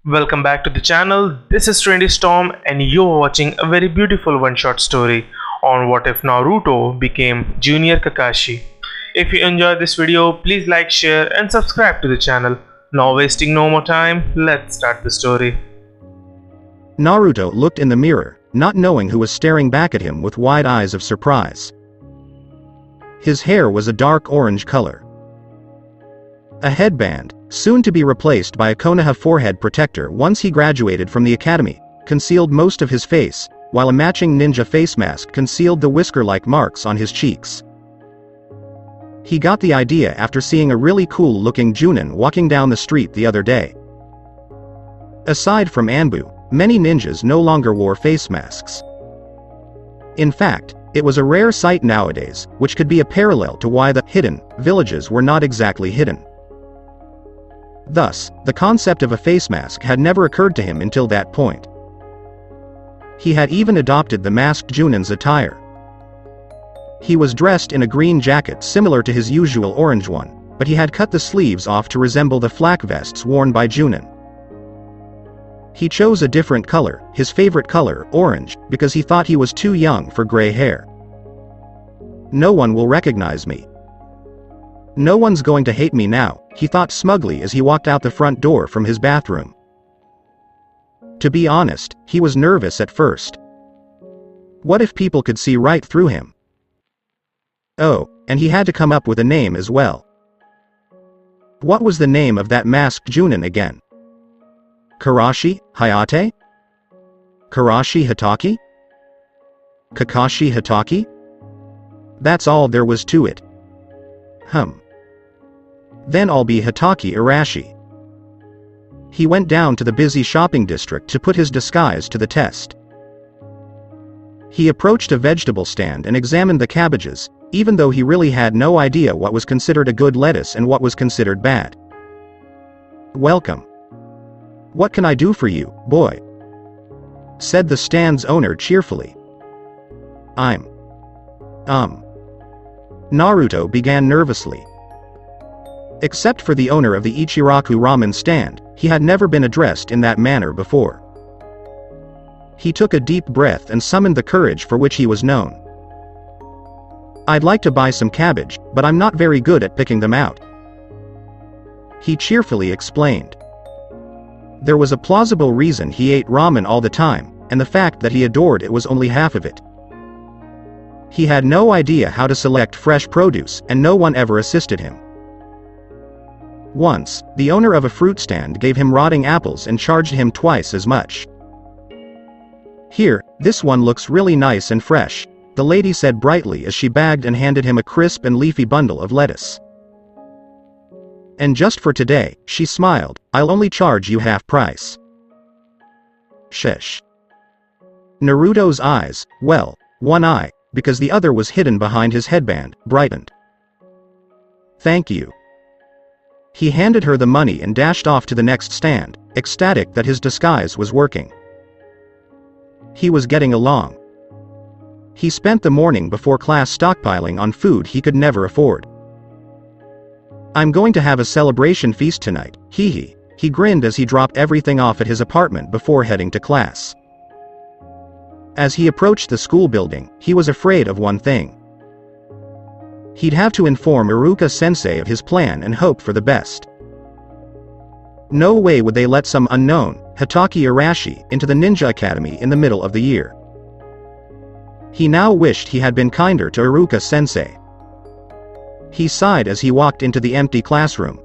Welcome back to the channel. This is Trendy Storm and you're watching a very beautiful one-shot story on what if Naruto became Junior Kakashi. If you enjoyed this video, please like, share and subscribe to the channel. Now wasting no more time, let's start the story. Naruto looked in the mirror, not knowing who was staring back at him with wide eyes of surprise. His hair was a dark orange color. A headband, soon to be replaced by a Konoha forehead protector once he graduated from the academy, concealed most of his face, while a matching ninja face mask concealed the whisker-like marks on his cheeks. He got the idea after seeing a really cool-looking Junin walking down the street the other day. Aside from Anbu, many ninjas no longer wore face masks. In fact, it was a rare sight nowadays, which could be a parallel to why the hidden villages were not exactly hidden. Thus, the concept of a face mask had never occurred to him until that point. He had even adopted the masked Junin's attire. He was dressed in a green jacket similar to his usual orange one, but he had cut the sleeves off to resemble the flak vests worn by Junin. He chose a different color, his favorite color, orange, because he thought he was too young for gray hair. No one will recognize me. No one's going to hate me now, he thought smugly as he walked out the front door from his bathroom. To be honest, he was nervous at first. What if people could see right through him? Oh, and he had to come up with a name as well. What was the name of that masked Junin again? Karashi, Hayate? Karashi Hatake? Kakashi Hatake? That's all there was to it. Then I'll be Hatake Arashi. He went down to the busy shopping district to put his disguise to the test. He approached a vegetable stand and examined the cabbages, even though he really had no idea what was considered a good lettuce and what was considered bad. "Welcome. What can I do for you, boy?" said the stand's owner cheerfully. Naruto began nervously. Except for the owner of the Ichiraku ramen stand, he had never been addressed in that manner before. He took a deep breath and summoned the courage for which he was known. "I'd like to buy some cabbage, but I'm not very good at picking them out," he cheerfully explained. There was a plausible reason he ate ramen all the time, and the fact that he adored it was only half of it. He had no idea how to select fresh produce, and no one ever assisted him. Once, the owner of a fruit stand gave him rotting apples and charged him twice as much. "Here, this one looks really nice and fresh," the lady said brightly as she bagged and handed him a crisp and leafy bundle of lettuce. "And just for today," she smiled, "I'll only charge you half price." Sheesh. Naruto's eyes, well, one eye, because the other was hidden behind his headband, brightened. "Thank you." He handed her the money and dashed off to the next stand, ecstatic that his disguise was working. He was getting along. He spent the morning before class stockpiling on food he could never afford. "I'm going to have a celebration feast tonight, hee. He grinned as he dropped everything off at his apartment before heading to class. As he approached the school building, he was afraid of one thing. He'd have to inform Iruka-sensei of his plan and hope for the best. No way would they let some unknown, Hatake Arashi, into the ninja academy in the middle of the year. He now wished he had been kinder to Iruka-sensei. He sighed as he walked into the empty classroom.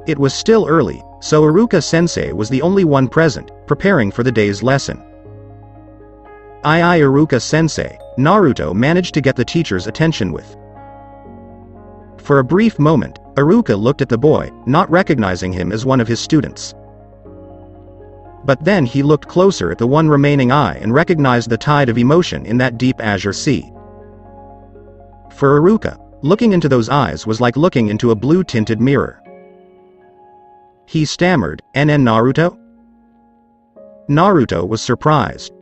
It was still early, so Iruka-sensei was the only one present, preparing for the day's lesson. Iruka-sensei, Naruto managed to get the teacher's attention with. For a brief moment, Iruka looked at the boy, not recognizing him as one of his students. But then he looked closer at the one remaining eye and recognized the tide of emotion in that deep azure sea. For Iruka, looking into those eyes was like looking into a blue-tinted mirror. He stammered, "NN Naruto?" Naruto was surprised.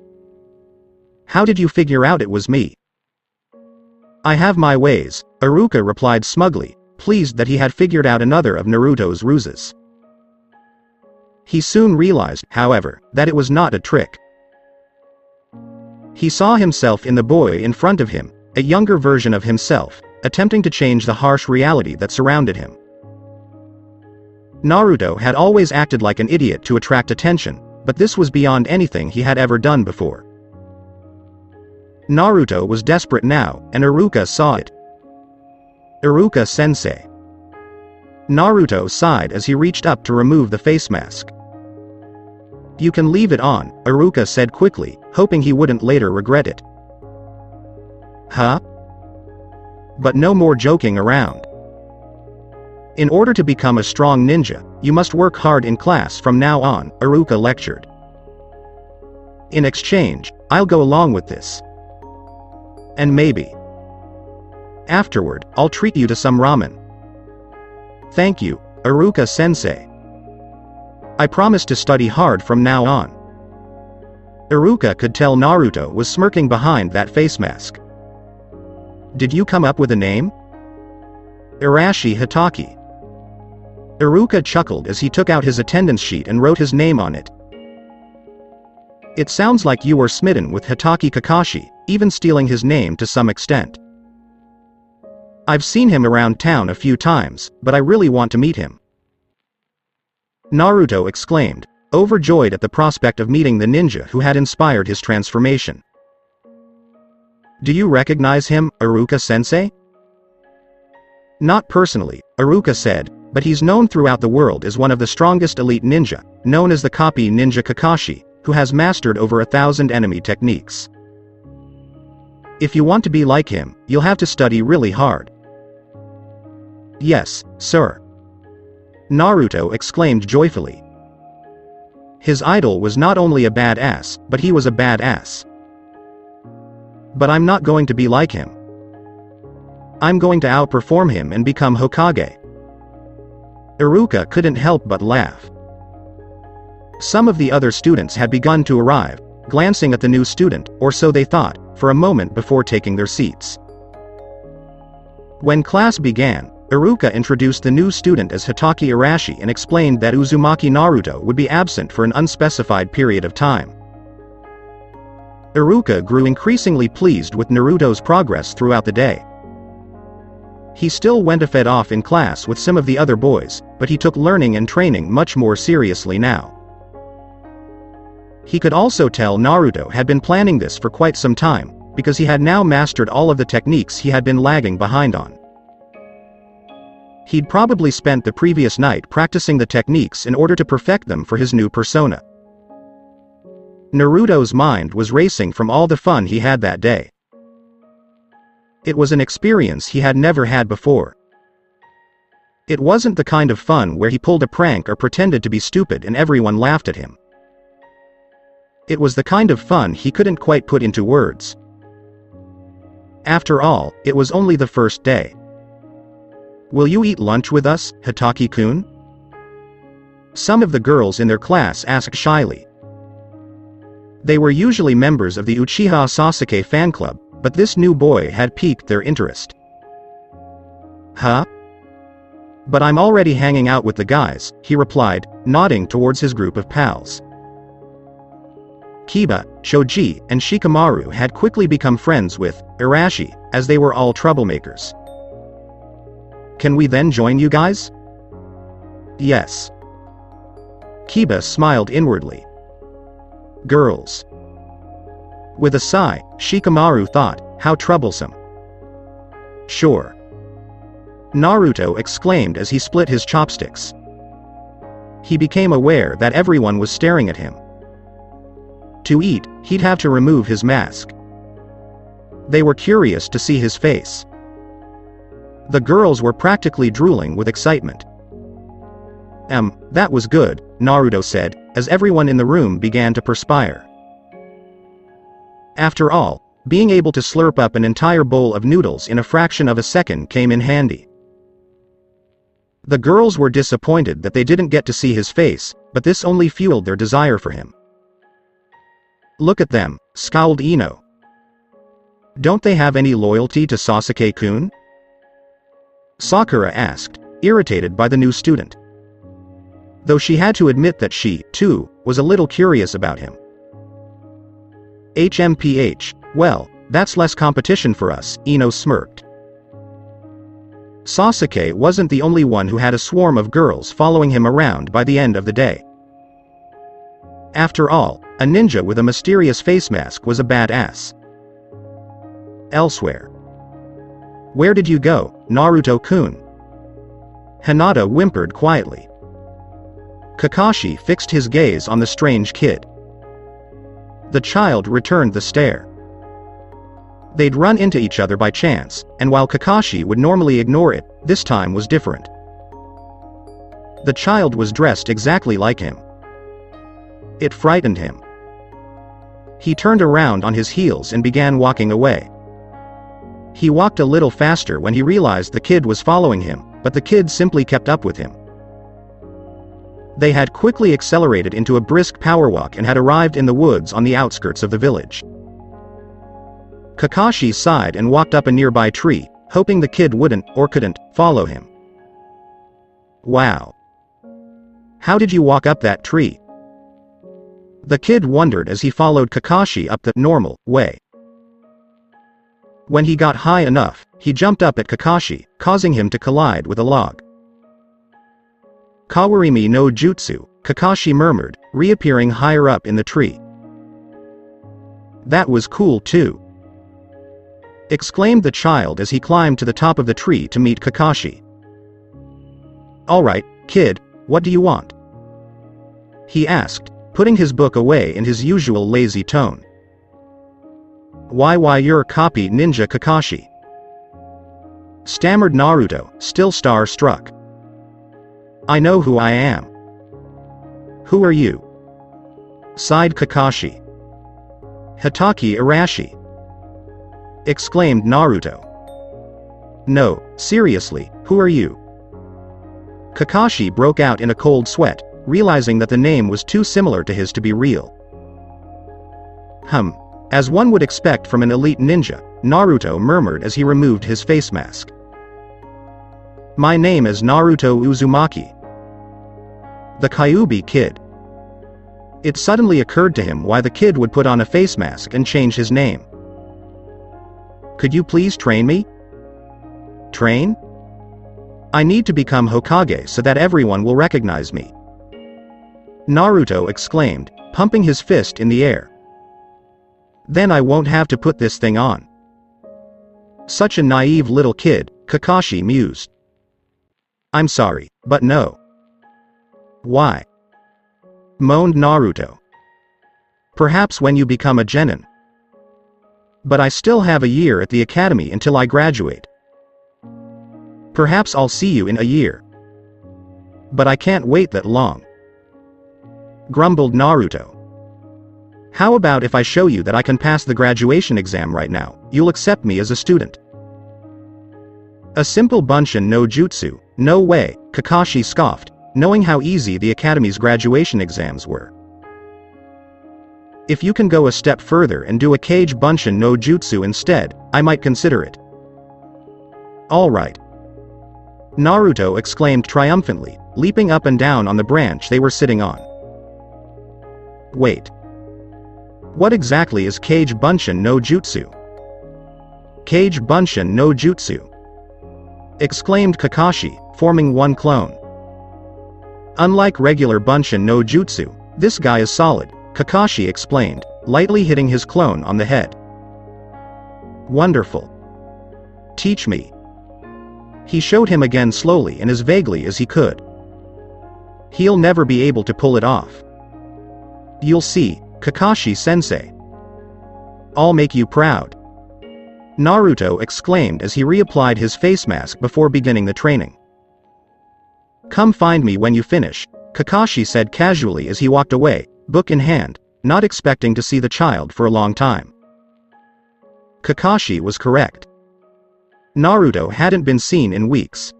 "How did you figure out it was me?" "I have my ways," Iruka replied smugly, pleased that he had figured out another of Naruto's ruses. He soon realized, however, that it was not a trick. He saw himself in the boy in front of him, a younger version of himself, attempting to change the harsh reality that surrounded him. Naruto had always acted like an idiot to attract attention, but this was beyond anything he had ever done before. Naruto was desperate now, and Iruka saw it. Iruka-sensei. Naruto sighed as he reached up to remove the face mask. You can leave it on, Iruka said quickly, hoping he wouldn't later regret it. Huh? But no more joking around. In order to become a strong ninja, you must work hard in class from now on, Iruka lectured. In exchange, I'll go along with this. And maybe afterward, I'll treat you to some ramen. Thank you, Iruka-sensei. I promise to study hard from now on. Iruka could tell Naruto was smirking behind that face mask. Did you come up with a name? Arashi Hatake. Iruka chuckled as he took out his attendance sheet and wrote his name on it. It sounds like you were smitten with Hatake Kakashi, even stealing his name to some extent. I've seen him around town a few times, but I really want to meet him. Naruto exclaimed, overjoyed at the prospect of meeting the ninja who had inspired his transformation. Do you recognize him, Iruka-sensei? Not personally, Iruka said, but he's known throughout the world as one of the strongest elite ninja, known as the copy ninja Kakashi, who has mastered over 1,000 enemy techniques. If you want to be like him, you'll have to study really hard. Yes, sir. Naruto exclaimed joyfully. His idol was not only a badass, but he was a badass. But I'm not going to be like him. I'm going to outperform him and become Hokage. Iruka couldn't help but laugh. Some of the other students had begun to arrive, glancing at the new student, or so they thought, for a moment before taking their seats. When class began, Iruka introduced the new student as Hatake Arashi and explained that Uzumaki Naruto would be absent for an unspecified period of time. Iruka grew increasingly pleased with Naruto's progress throughout the day. He still went off in class with some of the other boys, but he took learning and training much more seriously now. He could also tell Naruto had been planning this for quite some time, because he had now mastered all of the techniques he had been lagging behind on. He'd probably spent the previous night practicing the techniques in order to perfect them for his new persona. Naruto's mind was racing from all the fun he had that day. It was an experience he had never had before. It wasn't the kind of fun where he pulled a prank or pretended to be stupid and everyone laughed at him. It was the kind of fun he couldn't quite put into words. After all, it was only the first day. Will you eat lunch with us, Hatake-kun? Some of the girls in their class asked shyly. They were usually members of the Uchiha Sasuke fan club, but this new boy had piqued their interest. Huh? But I'm already hanging out with the guys, he replied, nodding towards his group of pals. Kiba, Shoji, and Shikamaru had quickly become friends with Arashi, as they were all troublemakers. Can we then join you guys? Yes. Kiba smiled inwardly. Girls. With a sigh, Shikamaru thought, how troublesome. Sure. Naruto exclaimed as he split his chopsticks. He became aware that everyone was staring at him. To eat, he'd have to remove his mask. They were curious to see his face. The girls were practically drooling with excitement. That was good, Naruto said, as everyone in the room began to perspire. After all, being able to slurp up an entire bowl of noodles in a fraction of a second came in handy. The girls were disappointed that they didn't get to see his face, but this only fueled their desire for him. Look at them, scowled Ino. Don't they have any loyalty to though she had to admit that she, too, was a little curious about him. HMPH, well, that's less competition for us, Ino smirked. Sasuke wasn't the only one who had a swarm of girls following him around by the end of the day. After all, a ninja with a mysterious face mask was a badass. Elsewhere. Where did you go, Naruto-kun? Hinata whimpered quietly. Kakashi fixed his gaze on the strange kid. The child returned the stare. They'd run into each other by chance, and while Kakashi would normally ignore it, this time was different. The child was dressed exactly like him. It frightened him. He turned around on his heels and began walking away. He walked a little faster when he realized the kid was following him, but the kid simply kept up with him. They had quickly accelerated into a brisk power walk and had arrived in the woods on the outskirts of the village. Kakashi sighed and walked up a nearby tree, hoping the kid wouldn't, or couldn't, follow him. Wow. How did you walk up that tree? The kid wondered as he followed Kakashi up the normal way. When he got high enough, he jumped up at Kakashi, causing him to collide with a log. Kawarimi no jutsu, Kakashi murmured, reappearing higher up in the tree. That was cool too, exclaimed the child as he climbed to the top of the tree to meet Kakashi. Alright, kid, what do you want? He asked, putting his book away in his usual lazy tone. Why you're a copy ninja Kakashi? Stammered Naruto, still star-struck. I know who I am. Who are you? Sighed Kakashi. Hatake Arashi, exclaimed Naruto. No, seriously, who are you? Kakashi broke out in a cold sweat, realizing that the name was too similar to his to be real. As one would expect from an elite ninja, Naruto murmured as he removed his face mask. My name is Naruto Uzumaki. The Kyuubi kid. It suddenly occurred to him why the kid would put on a face mask and change his name. Could you please train me? Train? I need to become Hokage so that everyone will recognize me. Naruto exclaimed, pumping his fist in the air. Then I won't have to put this thing on. Such a naive little kid, Kakashi mused. I'm sorry, but no. Why? Moaned Naruto. Perhaps when you become a genin. But I still have a year at the academy until I graduate. Perhaps I'll see you in a year. But I can't wait that long. Grumbled Naruto. How about if I show you that I can pass the graduation exam right now, you'll accept me as a student? A simple bunshin no jutsu, no way, Kakashi scoffed, knowing how easy the academy's graduation exams were. If you can go a step further and do a Kage bunshin no jutsu instead, I might consider it. Alright. Naruto exclaimed triumphantly, leaping up and down on the branch they were sitting on. Wait. What exactly is Kage bunshin no jutsu? Kage bunshin no jutsu, exclaimed Kakashi, forming one clone. Unlike regular bunshin no jutsu, this guy is solid, Kakashi explained, lightly hitting his clone on the head. Wonderful. Teach me. He showed him again slowly and as vaguely as he could. He'll never be able to pull it off. You'll see, Kakashi-sensei. I'll make you proud. Naruto exclaimed as he reapplied his face mask before beginning the training. Come find me when you finish, Kakashi said casually as he walked away, book in hand, not expecting to see the child for a long time. Kakashi was correct. Naruto hadn't been seen in weeks.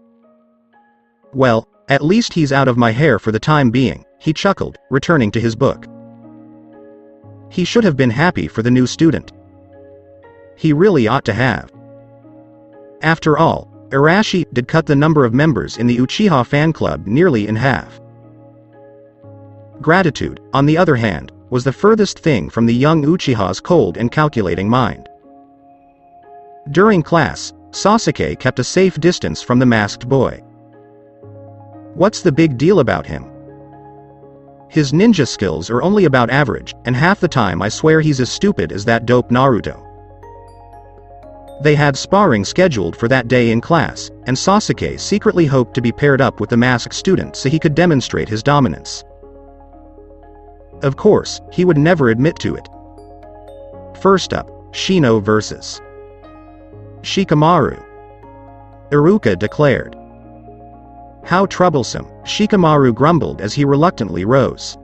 Well, at least he's out of my hair for the time being, he chuckled, returning to his book. He should have been happy for the new student. He really ought to have. After all, Arashi did cut the number of members in the Uchiha fan club nearly in half. Gratitude, on the other hand, was the furthest thing from the young Uchiha's cold and calculating mind. During class, Sasuke kept a safe distance from the masked boy. What's the big deal about him? His ninja skills are only about average, and half the time I swear he's as stupid as that dope Naruto. They had sparring scheduled for that day in class, and Sasuke secretly hoped to be paired up with the masked student so he could demonstrate his dominance. Of course, he would never admit to it. First up, Shino vs. Shikamaru. Iruka declared. How troublesome, Shikamaru grumbled as he reluctantly rose.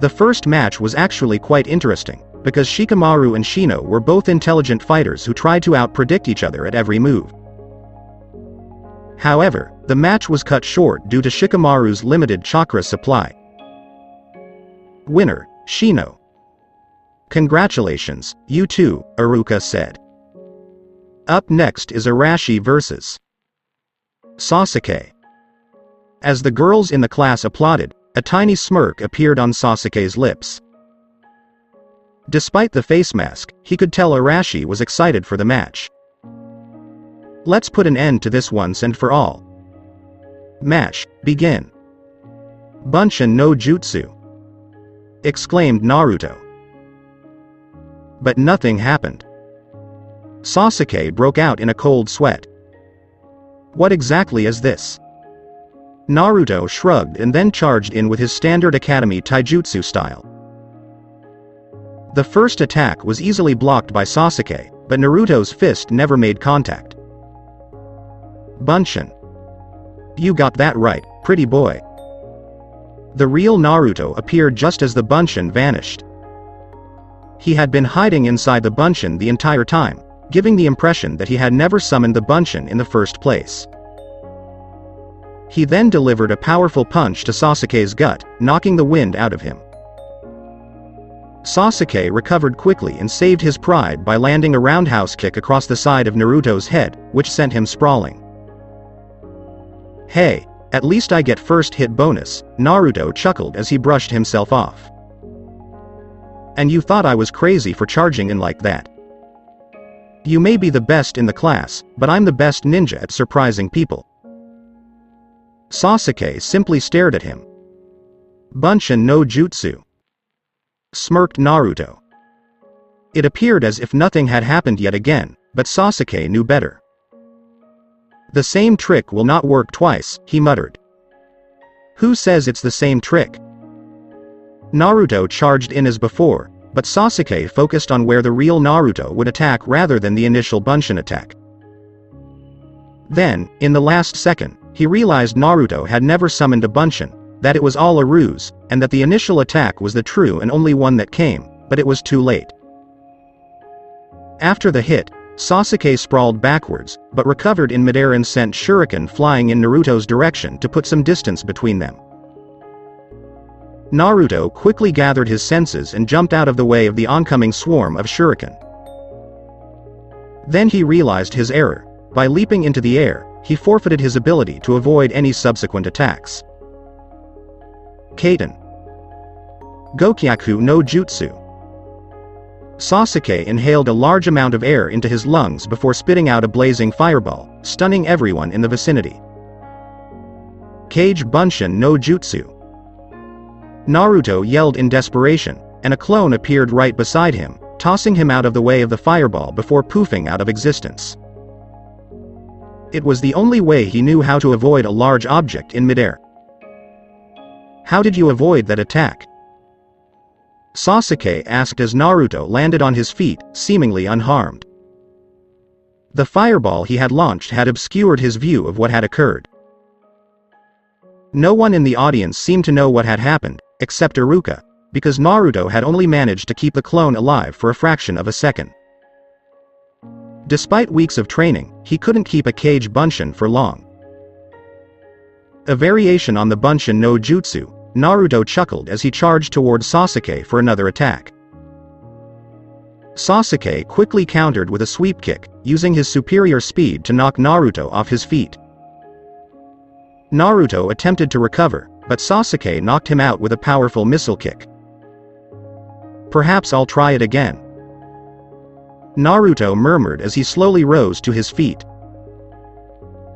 The first match was actually quite interesting, because Shikamaru and Shino were both intelligent fighters who tried to out-predict each other at every move. However, the match was cut short due to Shikamaru's limited chakra supply. Winner, Shino. Congratulations, you too, Iruka said. Up next is Arashi vs. Sasuke. As the girls in the class applauded, a tiny smirk appeared on Sasuke's lips. Despite the face mask, he could tell Arashi was excited for the match. Let's put an end to this once and for all. Match, begin. Bunshin no jutsu, exclaimed Naruto. But nothing happened. Sasuke broke out in a cold sweat. What exactly is this? Naruto shrugged and then charged in with his standard academy taijutsu style. The first attack was easily blocked by Sasuke, but Naruto's fist never made contact. Bunshin. You got that right, pretty boy. The real Naruto appeared just as the Bunshin vanished. He had been hiding inside the Bunshin the entire time, giving the impression that he had never summoned the Bunshin in the first place. He then delivered a powerful punch to Sasuke's gut, knocking the wind out of him. Sasuke recovered quickly and saved his pride by landing a roundhouse kick across the side of Naruto's head, which sent him sprawling. Hey, at least I get first hit bonus, Naruto chuckled as he brushed himself off. And you thought I was crazy for charging in like that? You may be the best in the class, but I'm the best ninja at surprising people. Sasuke simply stared at him. Bunshin no jutsu, smirked Naruto. It appeared as if nothing had happened yet again, but Sasuke knew better. The same trick will not work twice, he muttered. Who says it's the same trick? Naruto charged in as before, but Sasuke focused on where the real Naruto would attack rather than the initial Bunshin attack. Then, in the last second, he realized Naruto had never summoned a Bunshin, that it was all a ruse, and that the initial attack was the true and only one that came, but it was too late. After the hit, Sasuke sprawled backwards, but recovered in midair and sent shuriken flying in Naruto's direction to put some distance between them. Naruto quickly gathered his senses and jumped out of the way of the oncoming swarm of shuriken. Then he realized his error. By leaping into the air, he forfeited his ability to avoid any subsequent attacks. Kaiten. Gokyaku no jutsu. Sasuke inhaled a large amount of air into his lungs before spitting out a blazing fireball, stunning everyone in the vicinity. Kage Bunshin no jutsu. Naruto yelled in desperation, and a clone appeared right beside him, tossing him out of the way of the fireball before poofing out of existence. It was the only way he knew how to avoid a large object in midair. How did you avoid that attack? Sasuke asked as Naruto landed on his feet, seemingly unharmed. The fireball he had launched had obscured his view of what had occurred. No one in the audience seemed to know what had happened, except Iruka, because Naruto had only managed to keep the clone alive for a fraction of a second. Despite weeks of training, he couldn't keep a Kage Bunshin for long. A variation on the Bunshin no jutsu, Naruto chuckled as he charged toward Sasuke for another attack. Sasuke quickly countered with a sweep kick, using his superior speed to knock Naruto off his feet. Naruto attempted to recover, but Sasuke knocked him out with a powerful missile kick. Perhaps I'll try it again, Naruto murmured as he slowly rose to his feet.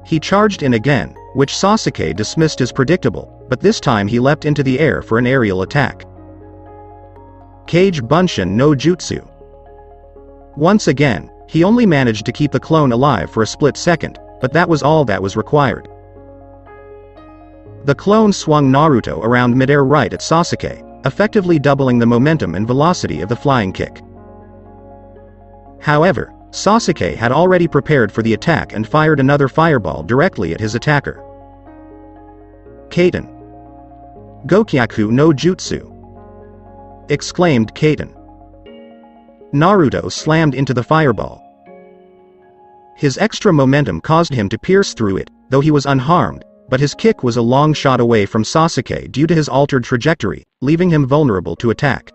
He charged in again, which Sasuke dismissed as predictable, but this time he leapt into the air for an aerial attack. Kage Bunshin no Jutsu. Once again, he only managed to keep the clone alive for a split second, but that was all that was required. The clone swung Naruto around midair right at Sasuke, effectively doubling the momentum and velocity of the flying kick. However, Sasuke had already prepared for the attack and fired another fireball directly at his attacker. Kaiten. Gokyaku no Jutsu, exclaimed Kaiten. Naruto slammed into the fireball. His extra momentum caused him to pierce through it, though he was unharmed, but his kick was a long shot away from Sasuke due to his altered trajectory, leaving him vulnerable to attack.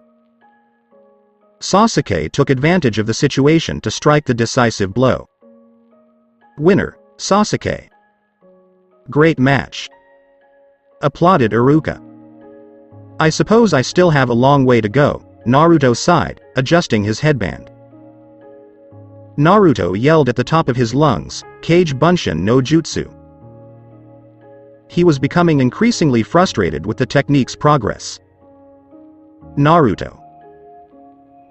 Sasuke took advantage of the situation to strike the decisive blow. Winner, Sasuke. Great match, applauded Iruka. I suppose I still have a long way to go, Naruto sighed, adjusting his headband. Naruto yelled at the top of his lungs, Kage Bunshin no Jutsu. He was becoming increasingly frustrated with the technique's progress. Naruto.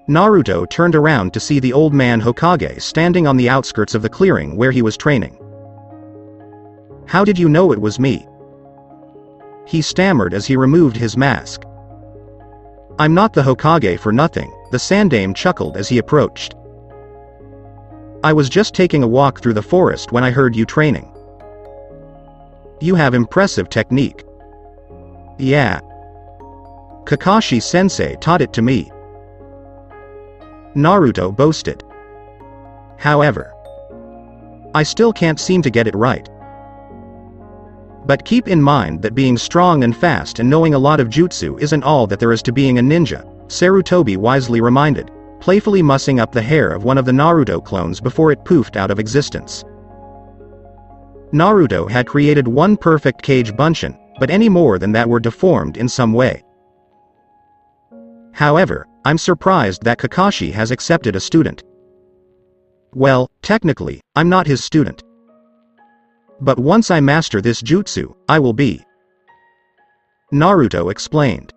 Naruto turned around to see the old man Hokage standing on the outskirts of the clearing where he was training. How did you know it was me? He stammered as he removed his mask. I'm not the Hokage for nothing, the Sandame chuckled as he approached. I was just taking a walk through the forest when I heard you training. You have impressive technique. Yeah. Kakashi-sensei taught it to me, Naruto boasted. However, I still can't seem to get it right. But keep in mind that being strong and fast and knowing a lot of jutsu isn't all that there is to being a ninja, Sarutobi wisely reminded, playfully mussing up the hair of one of the Naruto clones before it poofed out of existence. Naruto had created one perfect Kage Bunshin, but any more than that were deformed in some way. However, I'm surprised that Kakashi has accepted a student. Well, technically, I'm not his student. But once I master this jutsu, I will be. Naruto explained.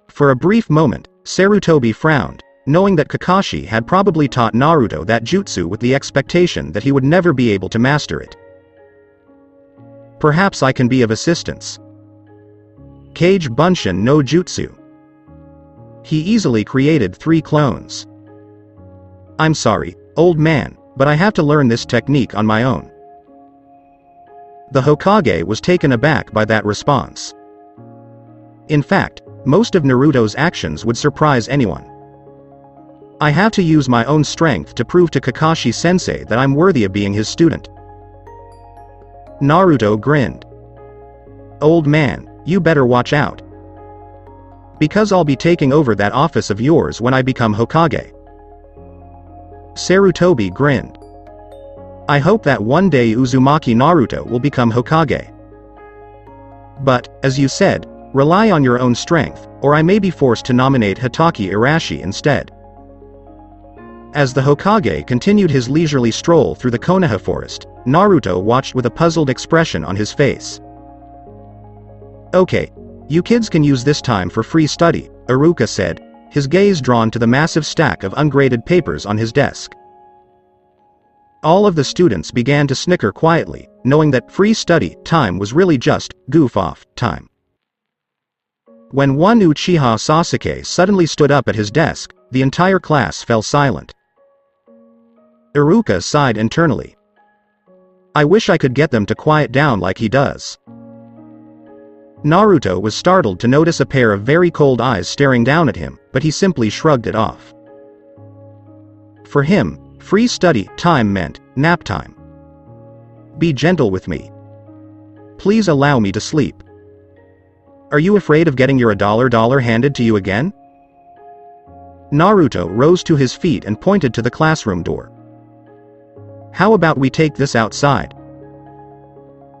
For a brief moment, Sarutobi frowned, knowing that Kakashi had probably taught Naruto that jutsu with the expectation that he would never be able to master it. Perhaps I can be of assistance. Kage Bunshin no Jutsu. He easily created 3 clones. I'm sorry, old man, but I have to learn this technique on my own. The Hokage was taken aback by that response. In fact, most of Naruto's actions would surprise anyone. I have to use my own strength to prove to Kakashi-sensei that I'm worthy of being his student. Naruto grinned. Old man, you better watch out. Because I'll be taking over that office of yours when I become Hokage. Sarutobi grinned. I hope that one day Uzumaki Naruto will become Hokage. But, as you said, rely on your own strength, or I may be forced to nominate Hatake Arashi instead. As the Hokage continued his leisurely stroll through the Konoha forest, Naruto watched with a puzzled expression on his face. Okay, you kids can use this time for free study, Iruka said, his gaze drawn to the massive stack of ungraded papers on his desk. All of the students began to snicker quietly, knowing that free study time was really just goof-off time. When one Uchiha Sasuke suddenly stood up at his desk, the entire class fell silent. Iruka sighed internally. I wish I could get them to quiet down like he does. Naruto was startled to notice a pair of very cold eyes staring down at him, but he simply shrugged it off. For him, free study time meant nap time. Be gentle with me. Please allow me to sleep. Are you afraid of getting your $1 handed to you again? Naruto rose to his feet and pointed to the classroom door. How about we take this outside?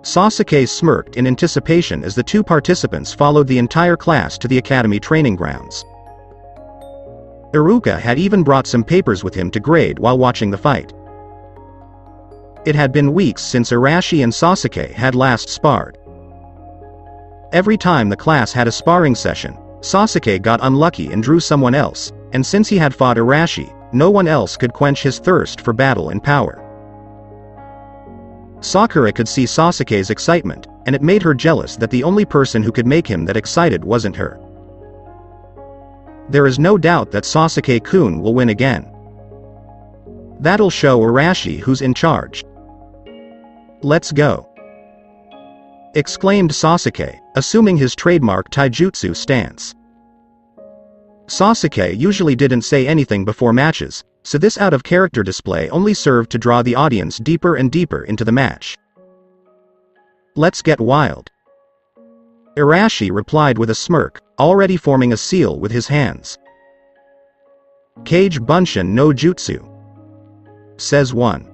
Sasuke smirked in anticipation as the two participants followed the entire class to the academy training grounds. Iruka had even brought some papers with him to grade while watching the fight. It had been weeks since Arashi and Sasuke had last sparred. Every time the class had a sparring session, Sasuke got unlucky and drew someone else, and since he had fought Arashi, no one else could quench his thirst for battle and power. Sakura could see Sasuke's excitement, and it made her jealous that the only person who could make him that excited wasn't her. There is no doubt that Sasuke-kun will win again. That'll show Arashi who's in charge. Let's go! Exclaimed Sasuke, assuming his trademark taijutsu stance. Sasuke usually didn't say anything before matches, so this out-of-character display only served to draw the audience deeper and deeper into the match. Let's get wild! Arashi replied with a smirk, already forming a seal with his hands. Kage Bunshin no Jutsu, says one.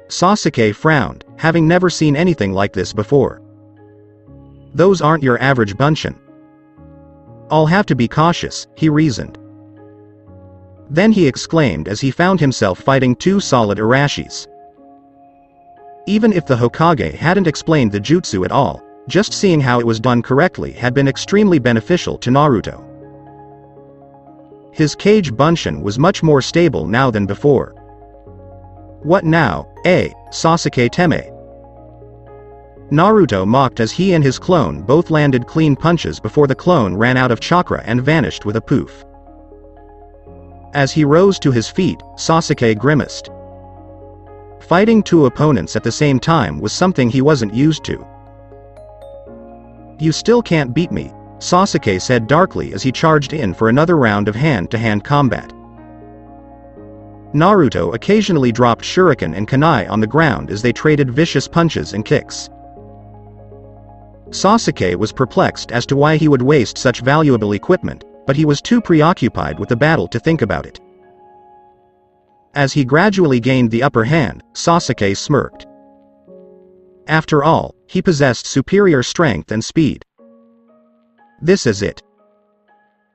Sasuke frowned, having never seen anything like this before. Those aren't your average Bunshin. I'll have to be cautious, he reasoned. Then he exclaimed as he found himself fighting two solid Arashis. Even if the Hokage hadn't explained the jutsu at all, just seeing how it was done correctly had been extremely beneficial to Naruto. His Kage Bunshin was much more stable now than before. What now, Sasuke Teme? Naruto mocked as he and his clone both landed clean punches before the clone ran out of chakra and vanished with a poof. As he rose to his feet, Sasuke grimaced. Fighting two opponents at the same time was something he wasn't used to. You still can't beat me, Sasuke said darkly as he charged in for another round of hand-to-hand combat. Naruto occasionally dropped shuriken and kunai on the ground as they traded vicious punches and kicks. Sasuke was perplexed as to why he would waste such valuable equipment, but he was too preoccupied with the battle to think about it. As he gradually gained the upper hand, Sasuke smirked. After all, he possessed superior strength and speed. This is it,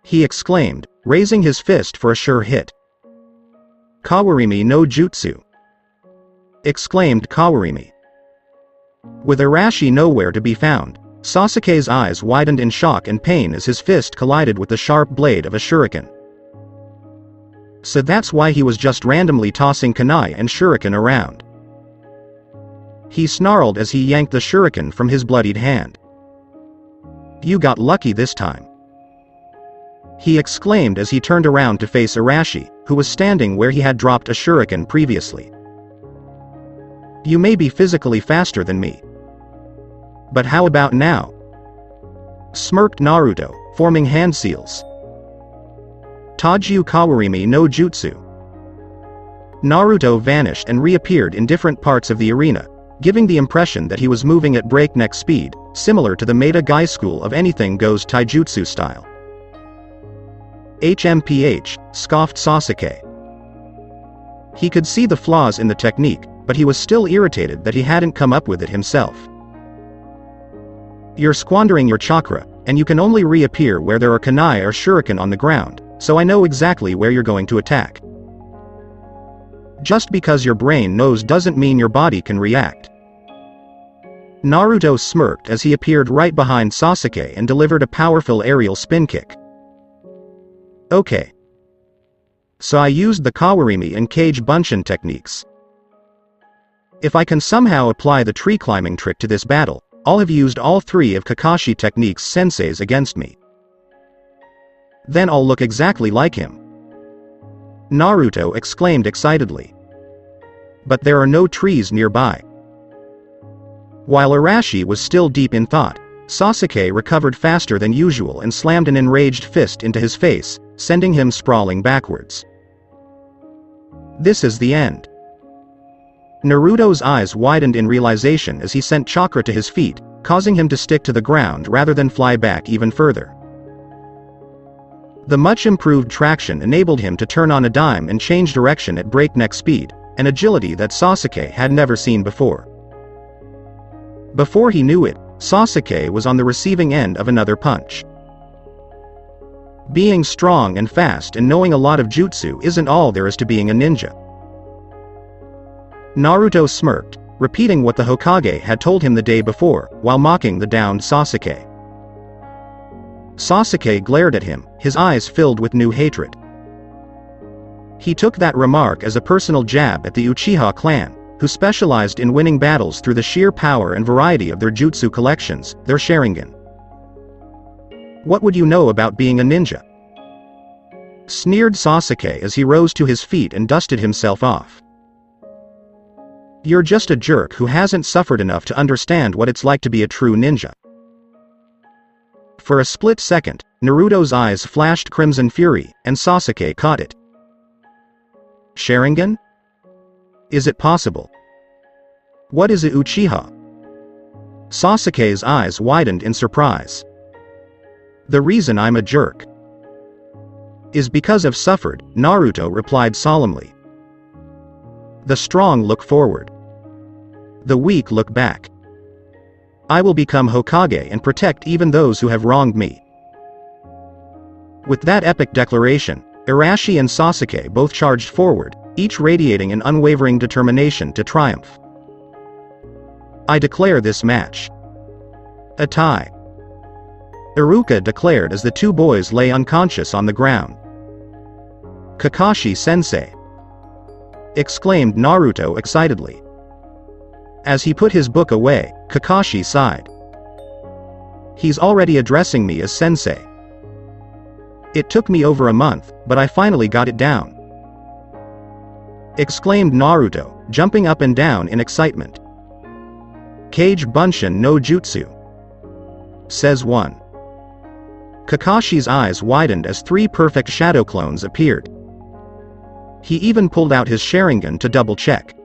he exclaimed, raising his fist for a sure hit. Kawarimi no Jutsu, exclaimed Kawarimi. With Arashi nowhere to be found, Sasuke's eyes widened in shock and pain as his fist collided with the sharp blade of a shuriken. So that's why he was just randomly tossing kunai and shuriken around. He snarled as he yanked the shuriken from his bloodied hand. You got lucky this time, he exclaimed as he turned around to face Arashi, who was standing where he had dropped a shuriken previously. You may be physically faster than me, but how about now? Smirked Naruto, forming hand seals. Taju Kawarimi no Jutsu. Naruto vanished and reappeared in different parts of the arena, giving the impression that he was moving at breakneck speed, similar to the Meida Gai school of anything goes taijutsu style. HMPH, scoffed Sasuke. He could see the flaws in the technique, but he was still irritated that he hadn't come up with it himself. You're squandering your chakra, and you can only reappear where there are kunai or shuriken on the ground, so I know exactly where you're going to attack. Just because your brain knows doesn't mean your body can react. Naruto smirked as he appeared right behind Sasuke and delivered a powerful aerial spin kick. Okay. So I used the Kawarimi and Kage Bunshin techniques. If I can somehow apply the tree climbing trick to this battle, I'll have used all three of Kakashi techniques sensei's against me. Then I'll look exactly like him, Naruto exclaimed excitedly. But there are no trees nearby. While Arashi was still deep in thought, Sasuke recovered faster than usual and slammed an enraged fist into his face, sending him sprawling backwards. This is the end. Naruto's eyes widened in realization as he sent chakra to his feet, causing him to stick to the ground rather than fly back even further. The much improved traction enabled him to turn on a dime and change direction at breakneck speed, an agility that Sasuke had never seen before. Before he knew it, Sasuke was on the receiving end of another punch. Being strong and fast and knowing a lot of jutsu isn't all there is to being a ninja. Naruto smirked, repeating what the Hokage had told him the day before, while mocking the downed Sasuke. Sasuke glared at him, his eyes filled with new hatred. He took that remark as a personal jab at the Uchiha clan, who specialized in winning battles through the sheer power and variety of their jutsu collections, their Sharingan. What would you know about being a ninja? Sneered Sasuke as he rose to his feet and dusted himself off. You're just a jerk who hasn't suffered enough to understand what it's like to be a true ninja. For a split second, Naruto's eyes flashed crimson fury, and Sasuke caught it. Sharingan? Is it possible? What is a Uchiha? Sasuke's eyes widened in surprise. The reason I'm a jerk is because I've suffered, Naruto replied solemnly. The strong look forward. The weak look back. I will become Hokage and protect even those who have wronged me. With that epic declaration, Arashi and Sasuke both charged forward, each radiating an unwavering determination to triumph. I declare this match a tie. Iruka declared as the two boys lay unconscious on the ground. Kakashi-sensei! Exclaimed Naruto excitedly. As he put his book away, Kakashi sighed. He's already addressing me as sensei. It took me over a month, but I finally got it down. Exclaimed Naruto, jumping up and down in excitement. Kage Bunshin no Jutsu. Says one. Kakashi's eyes widened as three perfect shadow clones appeared. He even pulled out his Sharingan to double-check.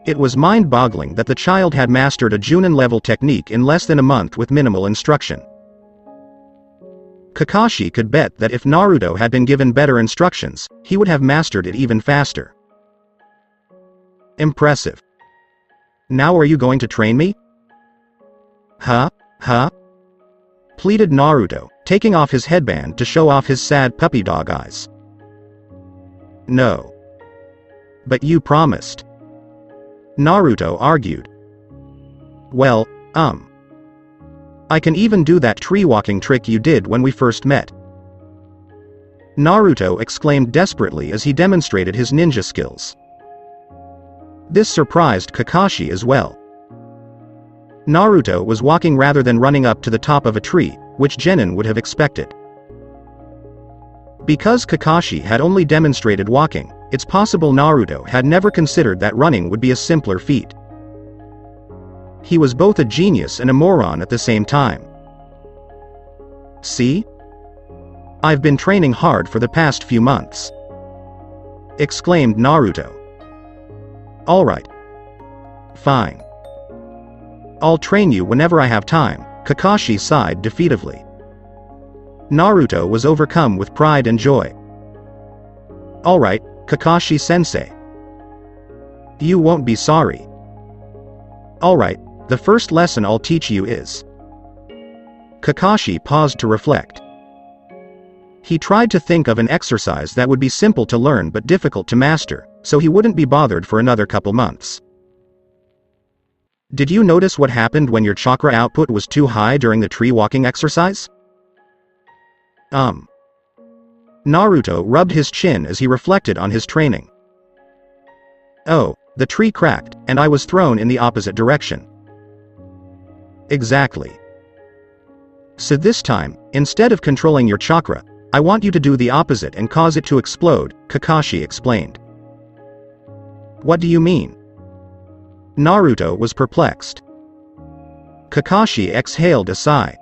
It was mind-boggling that the child had mastered a Junin-level technique in less than a month with minimal instruction. Kakashi could bet that if Naruto had been given better instructions, he would have mastered it even faster. Impressive. Now are you going to train me? Huh? Pleaded Naruto, taking off his headband to show off his sad puppy dog eyes. No. But you promised. Naruto argued. Well, I can even do that tree-walking trick you did when we first met. Naruto exclaimed desperately as he demonstrated his ninja skills. This surprised Kakashi as well. Naruto was walking rather than running up to the top of a tree, which Genin would have expected. Because Kakashi had only demonstrated walking, it's possible Naruto had never considered that running would be a simpler feat. He was both a genius and a moron at the same time. See? I've been training hard for the past few months. Exclaimed Naruto. Alright. Fine. I'll train you whenever I have time, Kakashi sighed defeatedly. Naruto was overcome with pride and joy. Alright, Kakashi-sensei. You won't be sorry. Alright, the first lesson I'll teach you is... Kakashi paused to reflect. He tried to think of an exercise that would be simple to learn but difficult to master, so he wouldn't be bothered for another couple months. Did you notice what happened when your chakra output was too high during the tree-walking exercise? Naruto rubbed his chin as he reflected on his training. Oh, the tree cracked, and I was thrown in the opposite direction. Exactly. So this time, instead of controlling your chakra, I want you to do the opposite and cause it to explode, Kakashi explained. What do you mean? Naruto was perplexed. Kakashi exhaled a sigh.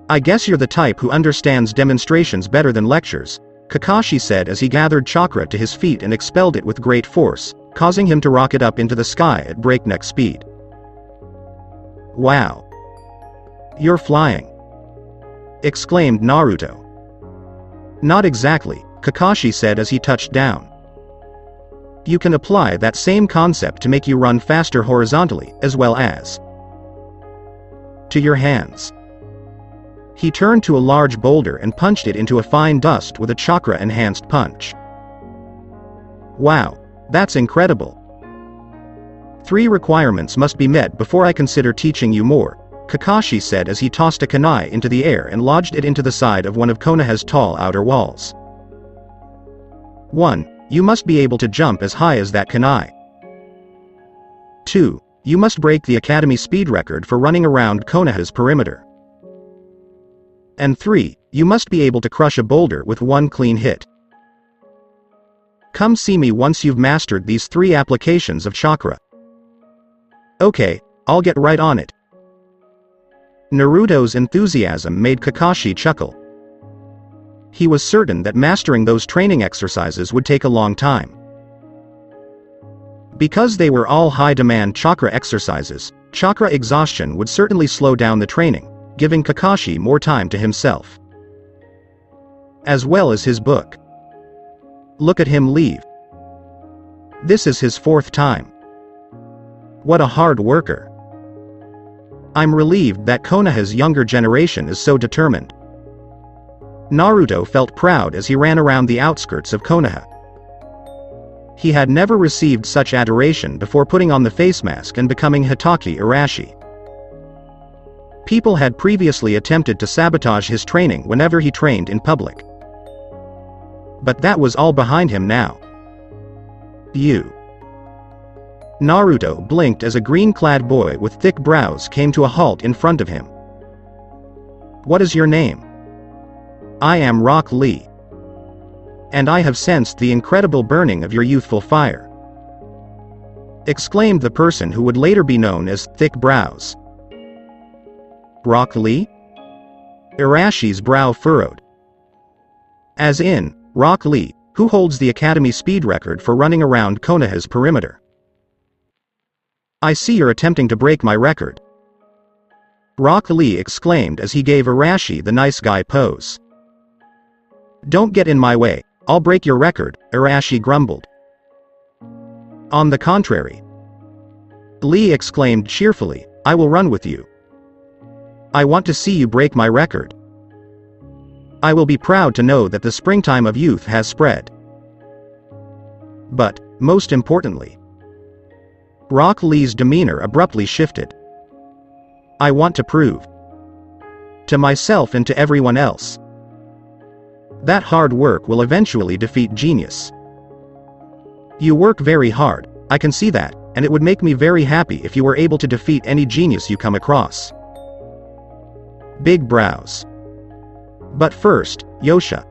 I guess you're the type who understands demonstrations better than lectures, Kakashi said as he gathered chakra to his feet and expelled it with great force, causing him to rocket up into the sky at breakneck speed. Wow. You're flying. Exclaimed Naruto. Not exactly, Kakashi said as he touched down. You can apply that same concept to make you run faster horizontally, as well as to your hands. He turned to a large boulder and punched it into a fine dust with a chakra-enhanced punch. Wow, that's incredible. 3 requirements must be met before I consider teaching you more, Kakashi said as he tossed a kunai into the air and lodged it into the side of one of Konoha's tall outer walls. 1. You must be able to jump as high as that kunai. 2. You must break the Academy speed record for running around Konoha's perimeter. And 3. You must be able to crush a boulder with one clean hit. Come see me once you've mastered these 3 applications of chakra. Okay, I'll get right on it. Naruto's enthusiasm made Kakashi chuckle. He was certain that mastering those training exercises would take a long time. Because they were all high-demand chakra exercises, chakra exhaustion would certainly slow down the training, giving Kakashi more time to himself. As well as his book. Look at him leave. This is his 4th time. What a hard worker. I'm relieved that Konoha's younger generation is so determined. Naruto felt proud as he ran around the outskirts of Konoha. He had never received such adoration before putting on the face mask and becoming Hatake Arashi. People had previously attempted to sabotage his training whenever he trained in public. But that was all behind him now. Naruto blinked as a green-clad boy with thick brows came to a halt in front of him. What is your name? I am Rock Lee. And I have sensed the incredible burning of your youthful fire. Exclaimed the person who would later be known as Thick Brows. Rock Lee? Arashi's brow furrowed. As in, Rock Lee, who holds the Academy speed record for running around Konoha's perimeter. I see you're attempting to break my record. Rock Lee exclaimed as he gave Arashi the nice guy pose. Don't get in my way, I'll break your record, Arashi grumbled. On the contrary. Lee exclaimed cheerfully, I will run with you. I want to see you break my record. I will be proud to know that the springtime of youth has spread. But, most importantly, Rock Lee's demeanor abruptly shifted. I want to prove to myself and to everyone else that hard work will eventually defeat genius. You work very hard, I can see that, and it would make me very happy if you were able to defeat any genius you come across. Big brows. But first, Yosha.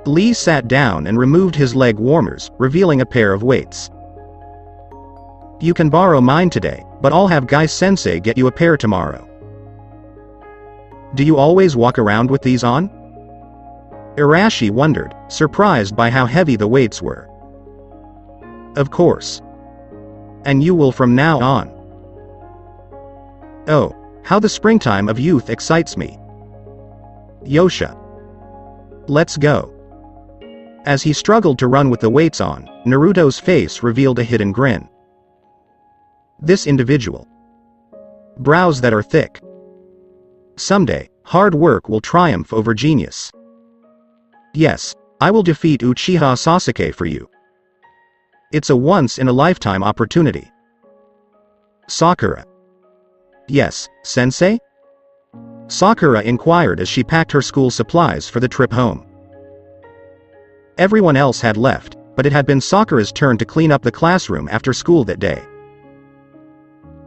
Lee sat down and removed his leg warmers, revealing a pair of weights. You can borrow mine today, but I'll have Guy-sensei get you a pair tomorrow. Do you always walk around with these on? Arashi wondered, surprised by how heavy the weights were. Of course. And you will from now on. Oh, how the springtime of youth excites me. Yosha. Let's go. As he struggled to run with the weights on, Naruto's face revealed a hidden grin. This individual. Brows that are thick. Someday, hard work will triumph over genius. Yes, I will defeat Uchiha Sasuke for you. It's a once-in-a-lifetime opportunity. Sakura. Yes, sensei? Sakura inquired as she packed her school supplies for the trip home. Everyone else had left, but it had been Sakura's turn to clean up the classroom after school that day.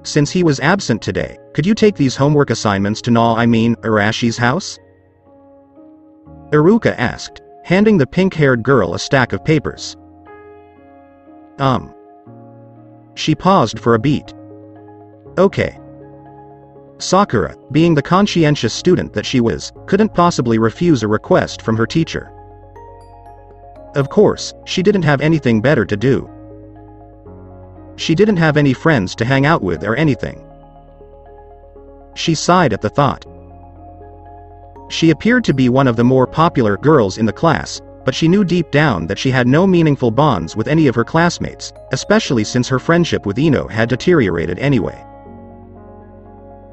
Since he was absent today, could you take these homework assignments to Arashi's house? Iruka asked, handing the pink-haired girl a stack of papers. She paused for a beat. Okay. Sakura, being the conscientious student that she was, couldn't possibly refuse a request from her teacher. Of course, she didn't have anything better to do. She didn't have any friends to hang out with or anything. She sighed at the thought. She appeared to be one of the more popular girls in the class, but she knew deep down that she had no meaningful bonds with any of her classmates, especially since her friendship with Ino had deteriorated anyway.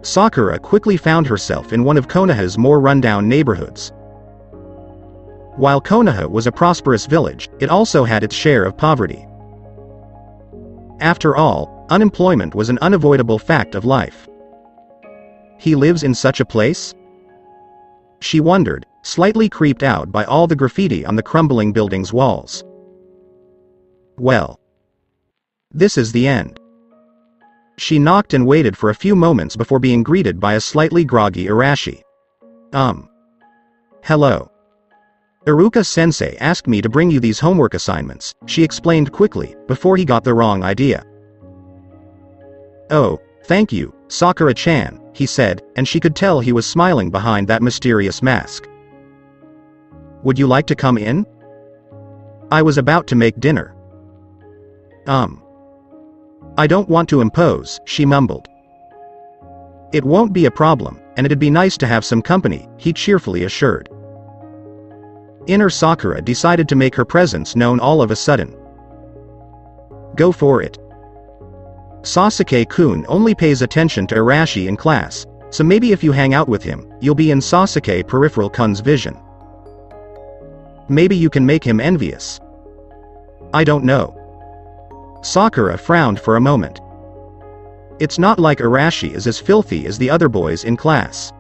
Sakura quickly found herself in one of Konoha's more rundown neighborhoods. While Konoha was a prosperous village, it also had its share of poverty. After all, unemployment was an unavoidable fact of life. He lives in such a place? She wondered, slightly creeped out by all the graffiti on the crumbling building's walls. Well, this is the end. She knocked and waited for a few moments before being greeted by a slightly groggy Arashi. Hello. Iruka-sensei asked me to bring you these homework assignments, she explained quickly, before he got the wrong idea. Oh, thank you, Sakura-chan, he said, and she could tell he was smiling behind that mysterious mask. Would you like to come in? I was about to make dinner. I don't want to impose, she mumbled. It won't be a problem, and it'd be nice to have some company, he cheerfully assured. Inner Sakura decided to make her presence known all of a sudden. Go for it. Sasuke-kun only pays attention to Arashi in class, so maybe if you hang out with him, you'll be in Sasuke peripheral-kun's vision. Maybe you can make him envious. I don't know. Sakura frowned for a moment. It's not like Arashi is as filthy as the other boys in class.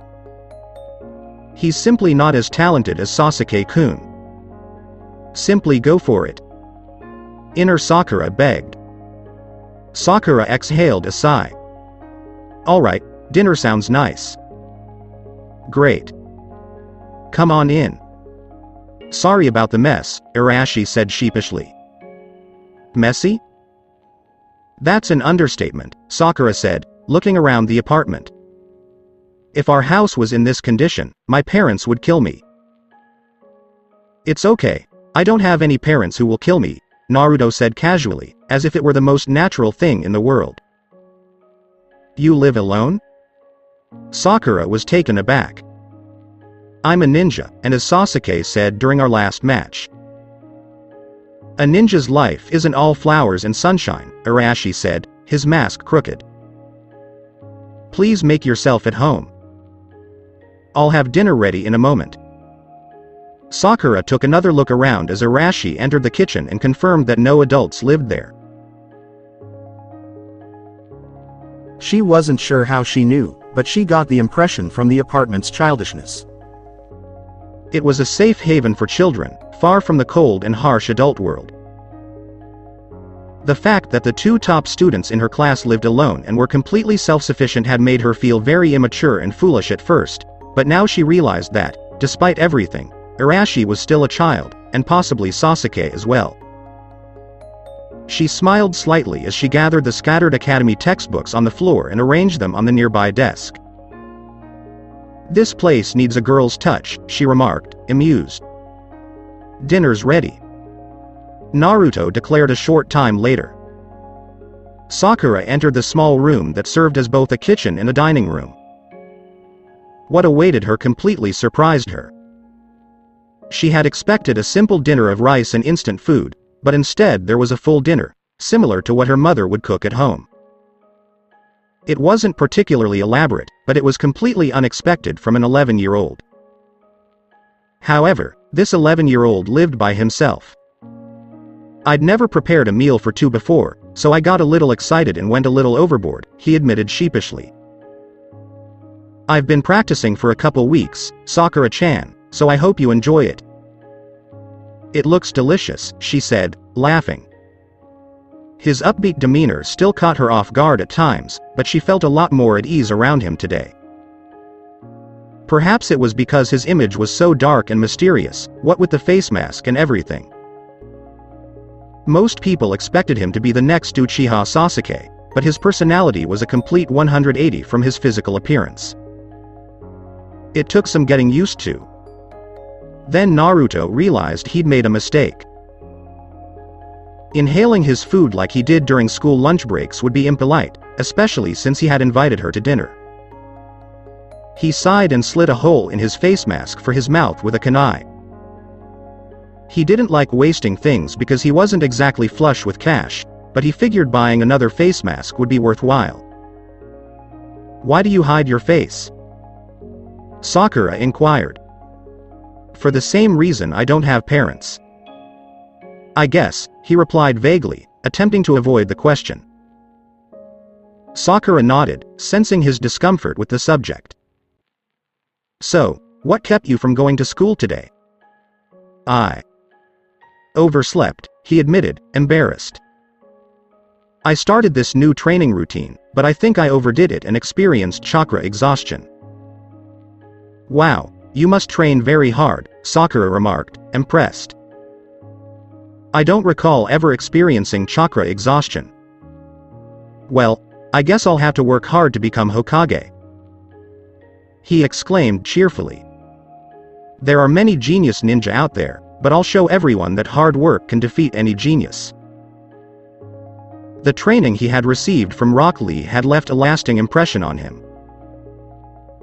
He's simply not as talented as Sasuke-kun. Simply go for it. Inner Sakura begged. Sakura exhaled a sigh. Alright, dinner sounds nice. Great. Come on in. Sorry about the mess, Arashi said sheepishly. Messy? That's an understatement, Sakura said, looking around the apartment. If our house was in this condition, my parents would kill me. It's okay. I don't have any parents who will kill me, Naruto said casually, as if it were the most natural thing in the world. You live alone? Sakura was taken aback. I'm a ninja, and as Sasuke said during our last match. A ninja's life isn't all flowers and sunshine, Arashi said, his mask crooked. Please make yourself at home. I'll have dinner ready in a moment. Sakura took another look around as Arashi entered the kitchen and confirmed that no adults lived there. She wasn't sure how she knew, but she got the impression from the apartment's childishness. It was a safe haven for children, far from the cold and harsh adult world. The fact that the two top students in her class lived alone and were completely self-sufficient had made her feel very immature and foolish at first, but now she realized that, despite everything, Arashi was still a child, and possibly Sasuke as well. She smiled slightly as she gathered the scattered academy textbooks on the floor and arranged them on the nearby desk. This place needs a girl's touch, she remarked, amused. Dinner's ready. Naruto declared a short time later. Sakura entered the small room that served as both a kitchen and a dining room. What awaited her completely surprised her. She had expected a simple dinner of rice and instant food, but instead there was a full dinner, similar to what her mother would cook at home. It wasn't particularly elaborate, but it was completely unexpected from an 11-year-old. However, this 11-year-old lived by himself. I'd never prepared a meal for two before, so I got a little excited and went a little overboard, he admitted sheepishly. I've been practicing for a couple weeks, Sakura-chan, so I hope you enjoy it. It looks delicious, she said, laughing. His upbeat demeanor still caught her off guard at times, but she felt a lot more at ease around him today. Perhaps it was because his image was so dark and mysterious, what with the face mask and everything. Most people expected him to be the next Uchiha Sasuke, but his personality was a complete 180 from his physical appearance. It took some getting used to. Then Naruto realized he'd made a mistake. Inhaling his food like he did during school lunch breaks would be impolite, especially since he had invited her to dinner. He sighed and slit a hole in his face mask for his mouth with a kunai. He didn't like wasting things because he wasn't exactly flush with cash, but he figured buying another face mask would be worthwhile. "Why do you hide your face?" Sakura inquired. "For the same reason I don't have parents." "I guess," he replied vaguely, attempting to avoid the question. Sakura nodded, sensing his discomfort with the subject. "So, what kept you from going to school today?" "I overslept," he admitted, embarrassed. "I started this new training routine, but I think I overdid it and experienced chakra exhaustion." "Wow, you must train very hard," Sakura remarked, impressed. "I don't recall ever experiencing chakra exhaustion." "Well, I guess I'll have to work hard to become Hokage," he exclaimed cheerfully. "There are many genius ninja out there, but I'll show everyone that hard work can defeat any genius." The training he had received from Rock Lee had left a lasting impression on him.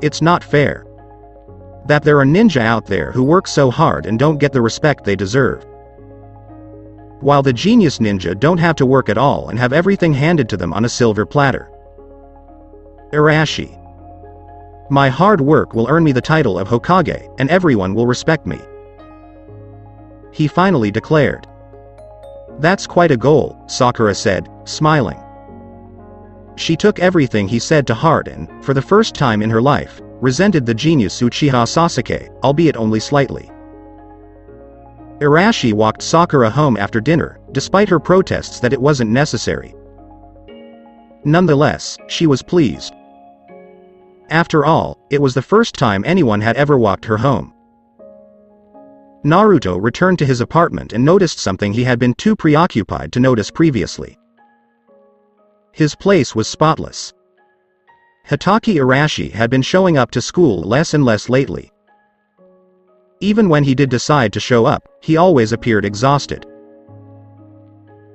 It's not fair that there are ninja out there who work so hard and don't get the respect they deserve, while the genius ninja don't have to work at all and have everything handed to them on a silver platter. "Arashi. My hard work will earn me the title of Hokage, and everyone will respect me," he finally declared. "That's quite a goal," Sakura said, smiling. She took everything he said to heart and, for the first time in her life, resented the genius Uchiha Sasuke, albeit only slightly. Arashi walked Sakura home after dinner, despite her protests that it wasn't necessary. Nonetheless, she was pleased. After all, it was the first time anyone had ever walked her home. Naruto returned to his apartment and noticed something he had been too preoccupied to notice previously. His place was spotless. Hatake Arashi had been showing up to school less and less lately. Even when he did decide to show up, he always appeared exhausted.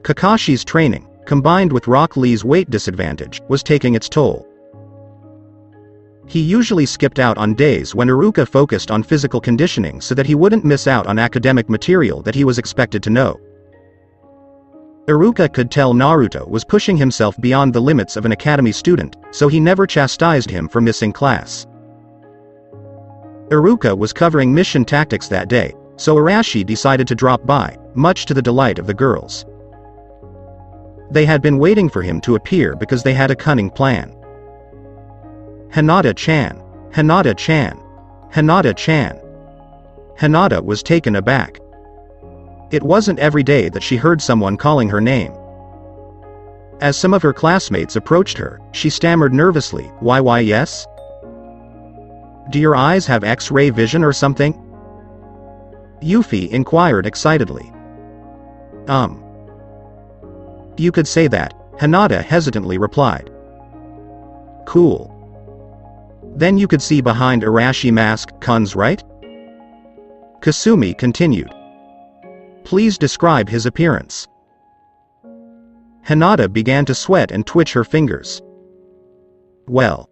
Kakashi's training, combined with Rock Lee's weight disadvantage, was taking its toll. He usually skipped out on days when Iruka focused on physical conditioning so that he wouldn't miss out on academic material that he was expected to know. Iruka could tell Naruto was pushing himself beyond the limits of an academy student, so he never chastised him for missing class. Iruka was covering mission tactics that day, so Arashi decided to drop by, much to the delight of the girls. They had been waiting for him to appear because they had a cunning plan. "Hinata-chan, Hinata-chan, Hinata-chan." Hinata was taken aback. It wasn't every day that she heard someone calling her name. As some of her classmates approached her, she stammered nervously, Why yes? Do your eyes have X-ray vision or something?" Yuffie inquired excitedly. You could say that," Hinata hesitantly replied. "Cool. Then you could see behind Arashi mask, Kun's right?" Kasumi continued. "Please describe his appearance." Hinata began to sweat and twitch her fingers. "Well,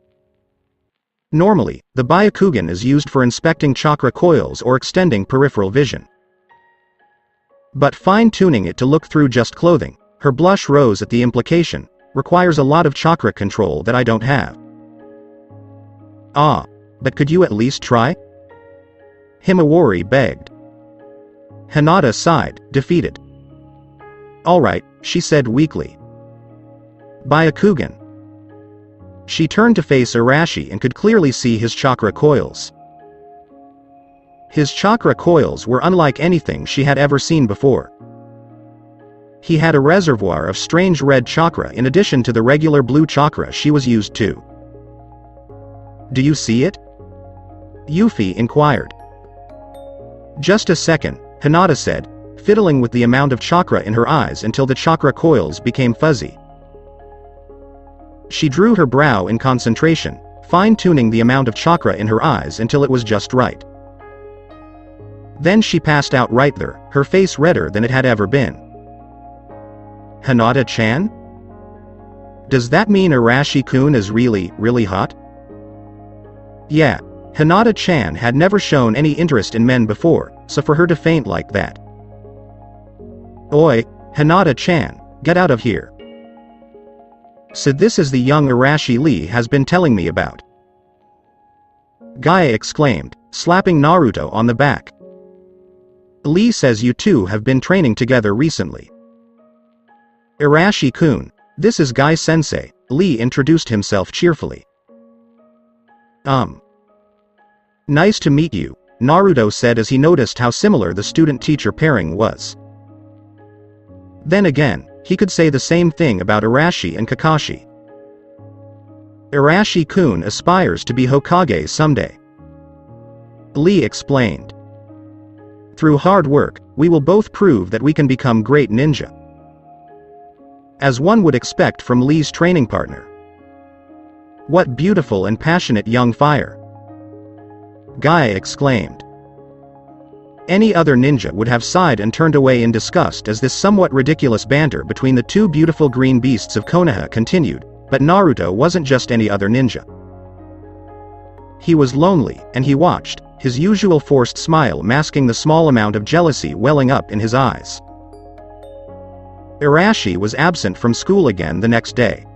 normally, the Byakugan is used for inspecting chakra coils or extending peripheral vision. But fine-tuning it to look through just clothing," her blush rose at the implication, "requires a lot of chakra control that I don't have." But could you at least try?" Himawari begged. Hinata sighed, defeated. "Alright," she said weakly. "Byakugan." She turned to face Arashi and could clearly see his chakra coils. His chakra coils were unlike anything she had ever seen before. He had a reservoir of strange red chakra in addition to the regular blue chakra she was used to. "Do you see it?" Yuffie inquired. "Just a second," Hinata said, fiddling with the amount of chakra in her eyes until the chakra coils became fuzzy. She drew her brow in concentration, fine-tuning the amount of chakra in her eyes until it was just right. Then she passed out right there, her face redder than it had ever been. "Hinata-chan? Does that mean Arashi-kun is really hot?" Yeah, Hinata-chan had never shown any interest in men before, so for her to faint like that, Oi, Hinata-chan, get out of here. So this is the young Arashi Lee has been telling me about. Gaia exclaimed, slapping Naruto on the back. Lee says you two have been training together recently. Arashi-kun, this is Guy-sensei, Lee introduced himself cheerfully. Nice to meet you, Naruto said as he noticed how similar the student-teacher pairing was. Then again, he could say the same thing about Arashi and Kakashi. Arashi-kun aspires to be Hokage someday. Lee explained. Through hard work, we will both prove that we can become great ninja. As one would expect from Lee's training partner. What beautiful and passionate young fire! Gaia exclaimed. Any other ninja would have sighed and turned away in disgust as this somewhat ridiculous banter between the two beautiful green beasts of Konoha continued, but Naruto wasn't just any other ninja. He was lonely, and he watched, his usual forced smile masking the small amount of jealousy welling up in his eyes. Arashi was absent from school again the next day.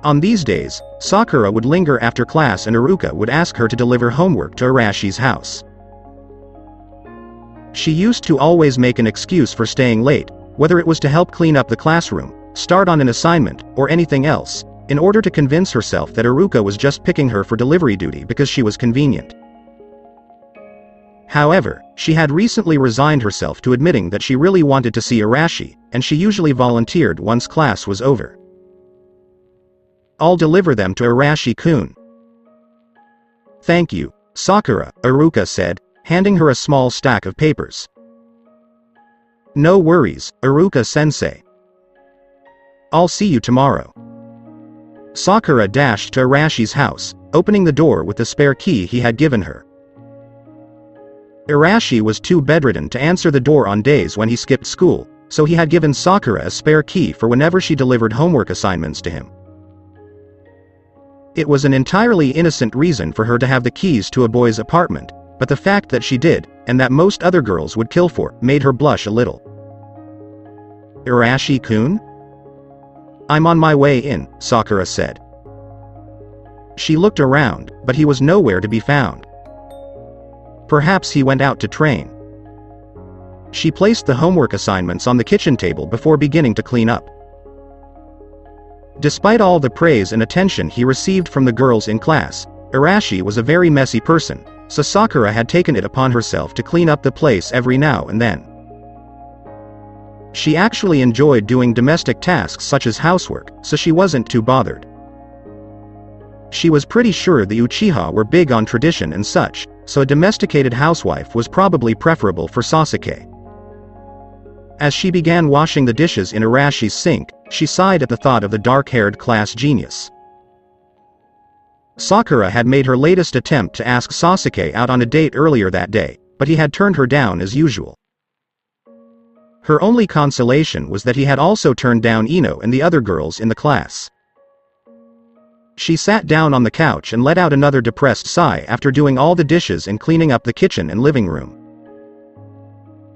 On these days, Sakura would linger after class and Iruka would ask her to deliver homework to Arashi's house. She used to always make an excuse for staying late, whether it was to help clean up the classroom, start on an assignment, or anything else, in order to convince herself that Iruka was just picking her for delivery duty because she was convenient. However, she had recently resigned herself to admitting that she really wanted to see Arashi, and she usually volunteered once class was over. I'll deliver them to Arashi-kun. Thank you, Sakura, Iruka said, handing her a small stack of papers. No worries, Iruka-sensei. I'll see you tomorrow. Sakura dashed to Arashi's house, opening the door with the spare key he had given her. Arashi was too bedridden to answer the door on days when he skipped school, so he had given Sakura a spare key for whenever she delivered homework assignments to him. It was an entirely innocent reason for her to have the keys to a boy's apartment, but the fact that she did, and that most other girls would kill for, made her blush a little. Arashi-kun? I'm on my way in, Sakura said. She looked around, but he was nowhere to be found. Perhaps he went out to train. She placed the homework assignments on the kitchen table before beginning to clean up. Despite all the praise and attention he received from the girls in class, Arashi was a very messy person, so Sakura had taken it upon herself to clean up the place every now and then. She actually enjoyed doing domestic tasks such as housework, so she wasn't too bothered. She was pretty sure the Uchiha were big on tradition and such, so a domesticated housewife was probably preferable for Sasuke. As she began washing the dishes in Arashi's sink, she sighed at the thought of the dark-haired class genius. Sakura had made her latest attempt to ask Sasuke out on a date earlier that day, but he had turned her down as usual. Her only consolation was that he had also turned down Ino and the other girls in the class. She sat down on the couch and let out another depressed sigh after doing all the dishes and cleaning up the kitchen and living room.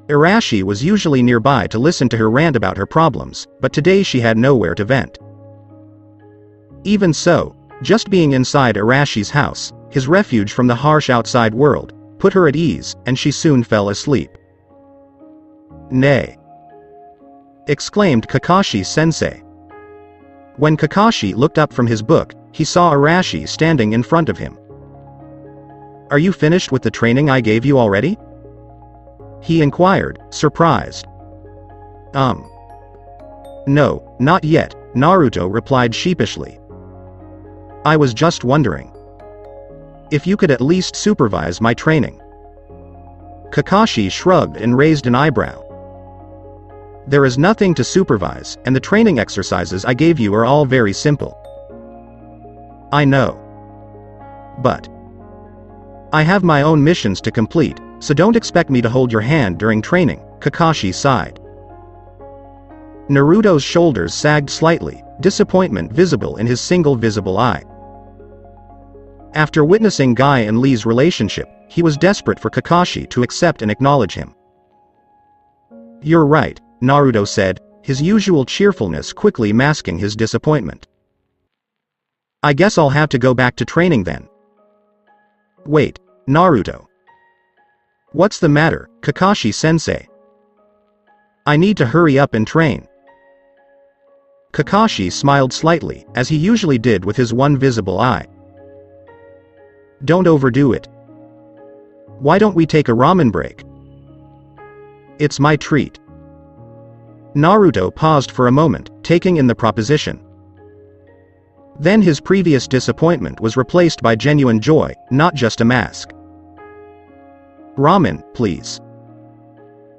Arashi was usually nearby to listen to her rant about her problems, but today she had nowhere to vent. Even so, just being inside Arashi's house, his refuge from the harsh outside world, put her at ease, and she soon fell asleep. Nay! Exclaimed Kakashi-sensei. When Kakashi looked up from his book, he saw Arashi standing in front of him. Are you finished with the training I gave you already? He inquired, surprised. No, not yet, Naruto replied sheepishly. I was just wondering. If you could at least supervise my training. Kakashi shrugged and raised an eyebrow. There is nothing to supervise, and the training exercises I gave you are all very simple. I know. But I have my own missions to complete, so don't expect me to hold your hand during training, Kakashi sighed. Naruto's shoulders sagged slightly, disappointment visible in his single visible eye. After witnessing Guy and Lee's relationship, he was desperate for Kakashi to accept and acknowledge him. You're right, Naruto said, his usual cheerfulness quickly masking his disappointment. I guess I'll have to go back to training then. Wait, Naruto. What's the matter, Kakashi-sensei? I need to hurry up and train. Kakashi smiled slightly, as he usually did with his one visible eye. Don't overdo it. Why don't we take a ramen break? It's my treat. Naruto paused for a moment, taking in the proposition. Then his previous disappointment was replaced by genuine joy, not just a mask. Ramen, please.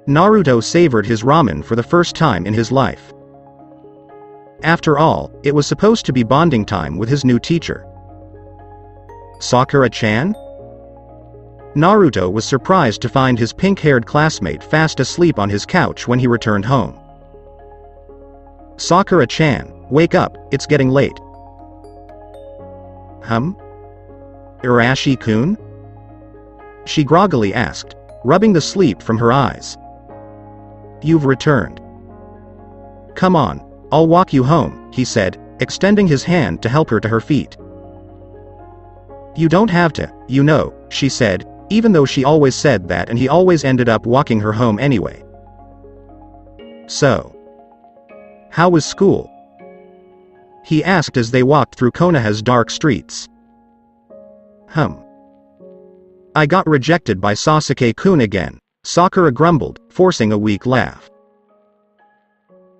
Naruto savored his ramen for the first time in his life. After all, it was supposed to be bonding time with his new teacher. Sakura-chan? Naruto was surprised to find his pink-haired classmate fast asleep on his couch when he returned home. Sakura-chan, wake up, it's getting late. Arashi-kun? She groggily asked, rubbing the sleep from her eyes. You've returned. Come on, I'll walk you home, he said, extending his hand to help her to her feet. You don't have to, you know, she said, even though she always said that and he always ended up walking her home anyway. So, how was school? He asked as they walked through Konoha's dark streets. I got rejected by Sasuke-kun again, Sakura grumbled, forcing a weak laugh.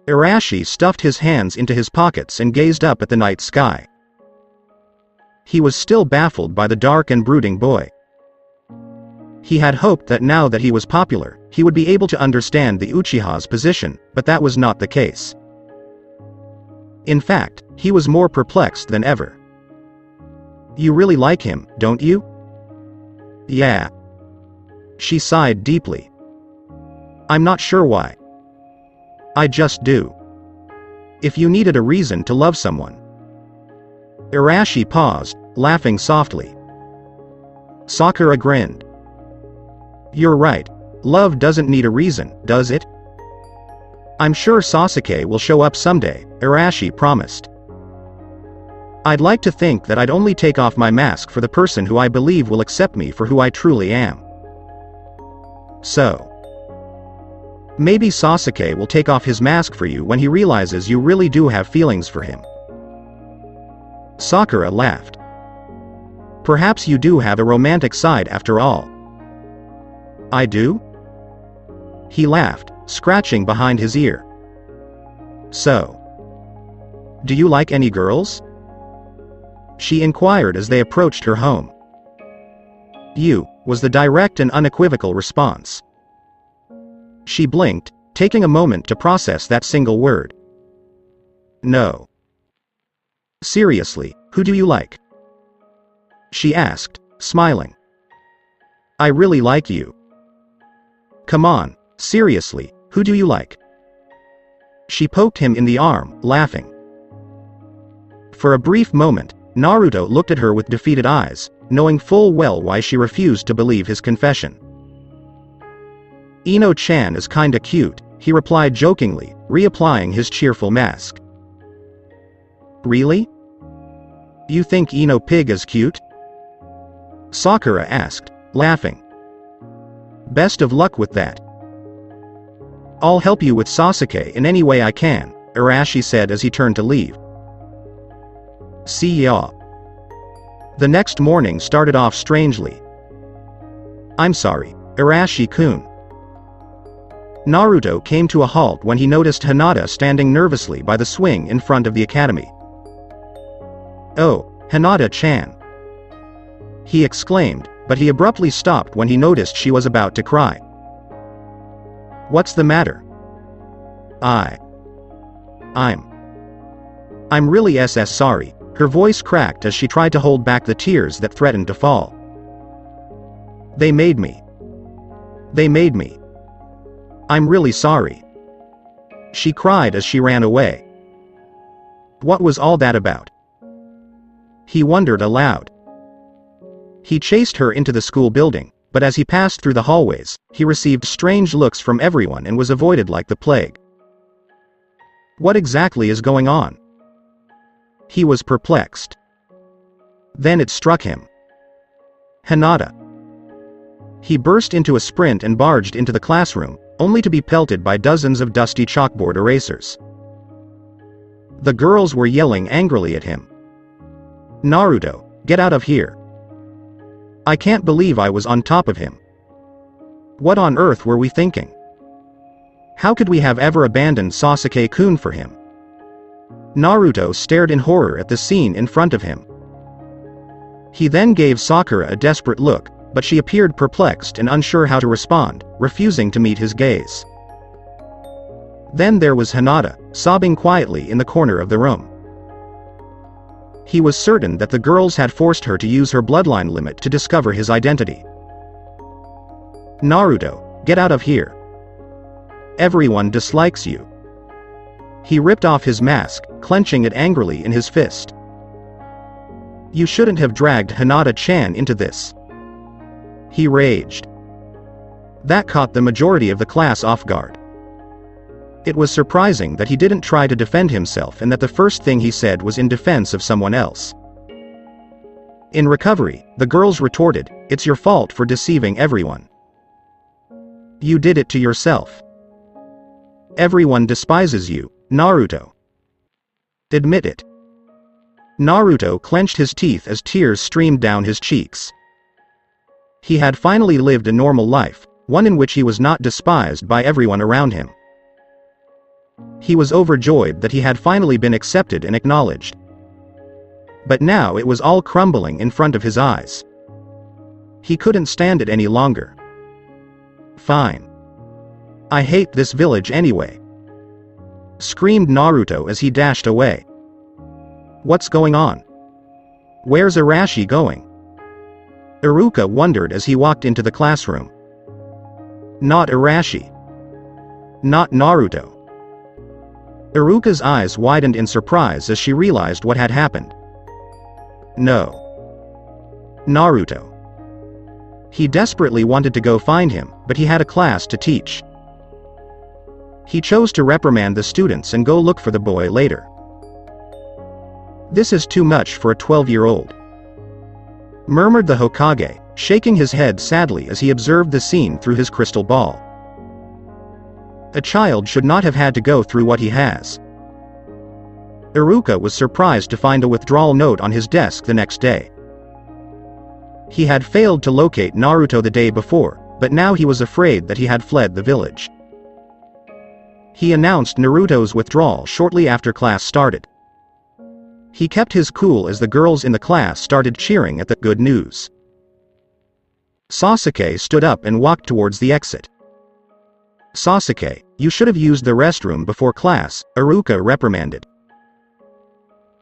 Arashi stuffed his hands into his pockets and gazed up at the night sky. He was still baffled by the dark and brooding boy. He had hoped that now that he was popular, he would be able to understand the Uchiha's position, but that was not the case. In fact, he was more perplexed than ever. You really like him, don't you? Yeah. She sighed deeply. I'm not sure why. I just do. If you needed a reason to love someone. Arashi paused, laughing softly. Sakura grinned. You're right. Love doesn't need a reason, does it? I'm sure Sasuke will show up someday, Arashi promised. I'd like to think that I'd only take off my mask for the person who I believe will accept me for who I truly am. So, maybe Sasuke will take off his mask for you when he realizes you really do have feelings for him. Sakura laughed. Perhaps you do have a romantic side after all. I do? He laughed, scratching behind his ear. So, do you like any girls? She inquired as they approached her home. You, was the direct and unequivocal response. She blinked, taking a moment to process that single word. No. Seriously, who do you like? She asked, smiling. I really like you. Come on, seriously, who do you like? She poked him in the arm, laughing. For a brief moment, Naruto looked at her with defeated eyes, knowing full well why she refused to believe his confession. Ino-chan is kinda cute, he replied jokingly, reapplying his cheerful mask. Really? You think Ino Pig is cute? Sakura asked, laughing. Best of luck with that. I'll help you with Sasuke in any way I can, Arashi said as he turned to leave. See ya. The next morning started off strangely. I'm sorry, Arashi-kun. Naruto came to a halt when he noticed Hinata standing nervously by the swing in front of the academy. Oh, Hinata-chan. He exclaimed, but he abruptly stopped when he noticed she was about to cry. What's the matter? I'm really sorry, her voice cracked as she tried to hold back the tears that threatened to fall. They made me. I'm really sorry. She cried as she ran away. What was all that about? He wondered aloud. He chased her into the school building, but as he passed through the hallways, he received strange looks from everyone and was avoided like the plague. What exactly is going on? He was perplexed. Then it struck him. Hinata. He burst into a sprint and barged into the classroom, only to be pelted by dozens of dusty chalkboard erasers. The girls were yelling angrily at him. Naruto, get out of here. I can't believe I was on top of him. What on earth were we thinking? How could we have ever abandoned Sasuke-kun for him? Naruto stared in horror at the scene in front of him. He then gave Sakura a desperate look, but she appeared perplexed and unsure how to respond, refusing to meet his gaze. Then there was Hinata, sobbing quietly in the corner of the room. He was certain that the girls had forced her to use her bloodline limit to discover his identity. Naruto, get out of here. Everyone dislikes you. He ripped off his mask, clenching it angrily in his fist. You shouldn't have dragged Hinata-chan into this. He raged. That caught the majority of the class off guard. It was surprising that he didn't try to defend himself and that the first thing he said was in defense of someone else. In recovery, the girls retorted, "It's your fault for deceiving everyone. You did it to yourself. Everyone despises you, Naruto. Admit it." Naruto clenched his teeth as tears streamed down his cheeks. He had finally lived a normal life, one in which he was not despised by everyone around him. He was overjoyed that he had finally been accepted and acknowledged. But now it was all crumbling in front of his eyes. He couldn't stand it any longer. Fine. I hate this village anyway. Screamed Naruto as he dashed away. What's going on? Where's Arashi going? Iruka wondered as he walked into the classroom. Not Arashi. Not Naruto. Iruka's eyes widened in surprise as she realized what had happened. No. Naruto. He desperately wanted to go find him, but he had a class to teach. He chose to reprimand the students and go look for the boy later. This is too much for a 12-year-old. Murmured the Hokage, shaking his head sadly as he observed the scene through his crystal ball. A child should not have had to go through what he has. Iruka was surprised to find a withdrawal note on his desk the next day. He had failed to locate Naruto the day before, but now he was afraid that he had fled the village. He announced Naruto's withdrawal shortly after class started. He kept his cool as the girls in the class started cheering at the good news. Sasuke stood up and walked towards the exit. Sasuke, you should have used the restroom before class, Iruka reprimanded.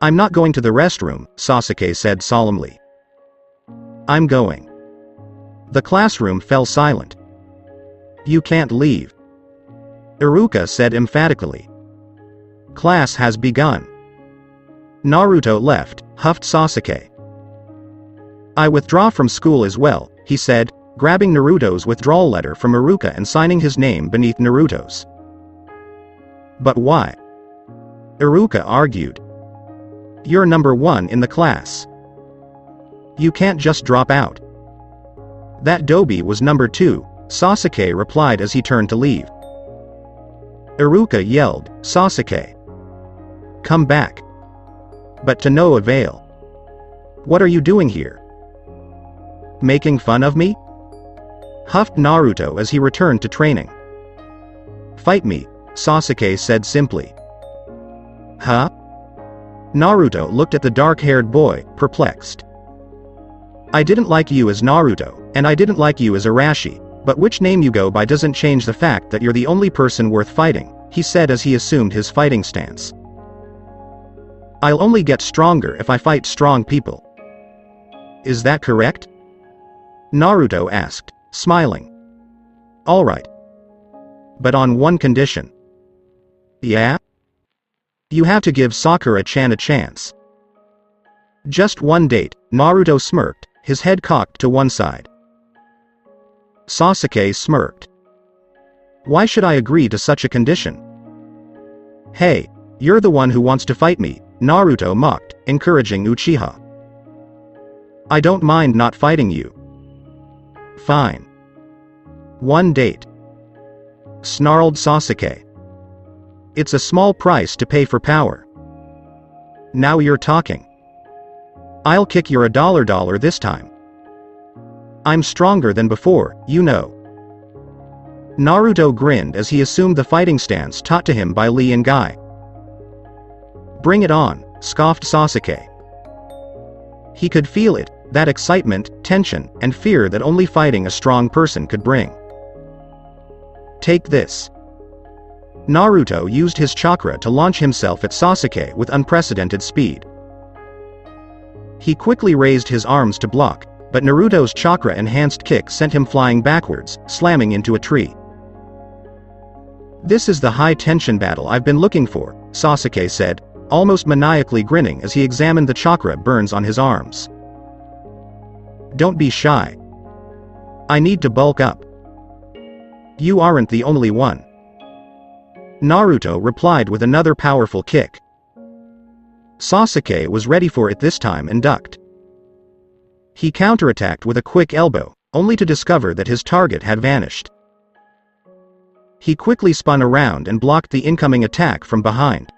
I'm not going to the restroom, Sasuke said solemnly. I'm going. The classroom fell silent. You can't leave. Iruka said emphatically. Class has begun. Naruto left, huffed Sasuke. I withdraw from school as well, he said, grabbing Naruto's withdrawal letter from Iruka and signing his name beneath Naruto's. But why? Iruka argued. You're number 1 in the class. You can't just drop out. That Dobi was number 2, Sasuke replied as he turned to leave. Iruka yelled, Sasuke. Come back. But to no avail. What are you doing here? Making fun of me? Huffed Naruto as he returned to training. Fight me, Sasuke said simply. Huh? Naruto looked at the dark-haired boy, perplexed. I didn't like you as Naruto, and I didn't like you as Arashi, but which name you go by doesn't change the fact that you're the only person worth fighting, he said as he assumed his fighting stance. I'll only get stronger if I fight strong people. Is that correct? Naruto asked, smiling. All right. But on one condition. Yeah? You have to give Sakura-chan a chance. Just one date, Naruto smirked, his head cocked to one side. Sasuke smirked. Why should I agree to such a condition? Hey, you're the one who wants to fight me, Naruto mocked, encouraging Uchiha. I don't mind not fighting you. Fine. One date. Snarled Sasuke. It's a small price to pay for power. Now you're talking. I'll kick your $1 this time. I'm stronger than before, you know. Naruto grinned as he assumed the fighting stance taught to him by Lee and Guy. Bring it on, scoffed Sasuke. He could feel it, that excitement, tension, and fear that only fighting a strong person could bring. Take this. Naruto used his chakra to launch himself at Sasuke with unprecedented speed. He quickly raised his arms to block, but Naruto's chakra-enhanced kick sent him flying backwards, slamming into a tree. This is the high-tension battle I've been looking for, Sasuke said, almost maniacally grinning as he examined the chakra burns on his arms. Don't be shy. I need to bulk up. You aren't the only one. Naruto replied with another powerful kick. Sasuke was ready for it this time and ducked. He counterattacked with a quick elbow, only to discover that his target had vanished. He quickly spun around and blocked the incoming attack from behind.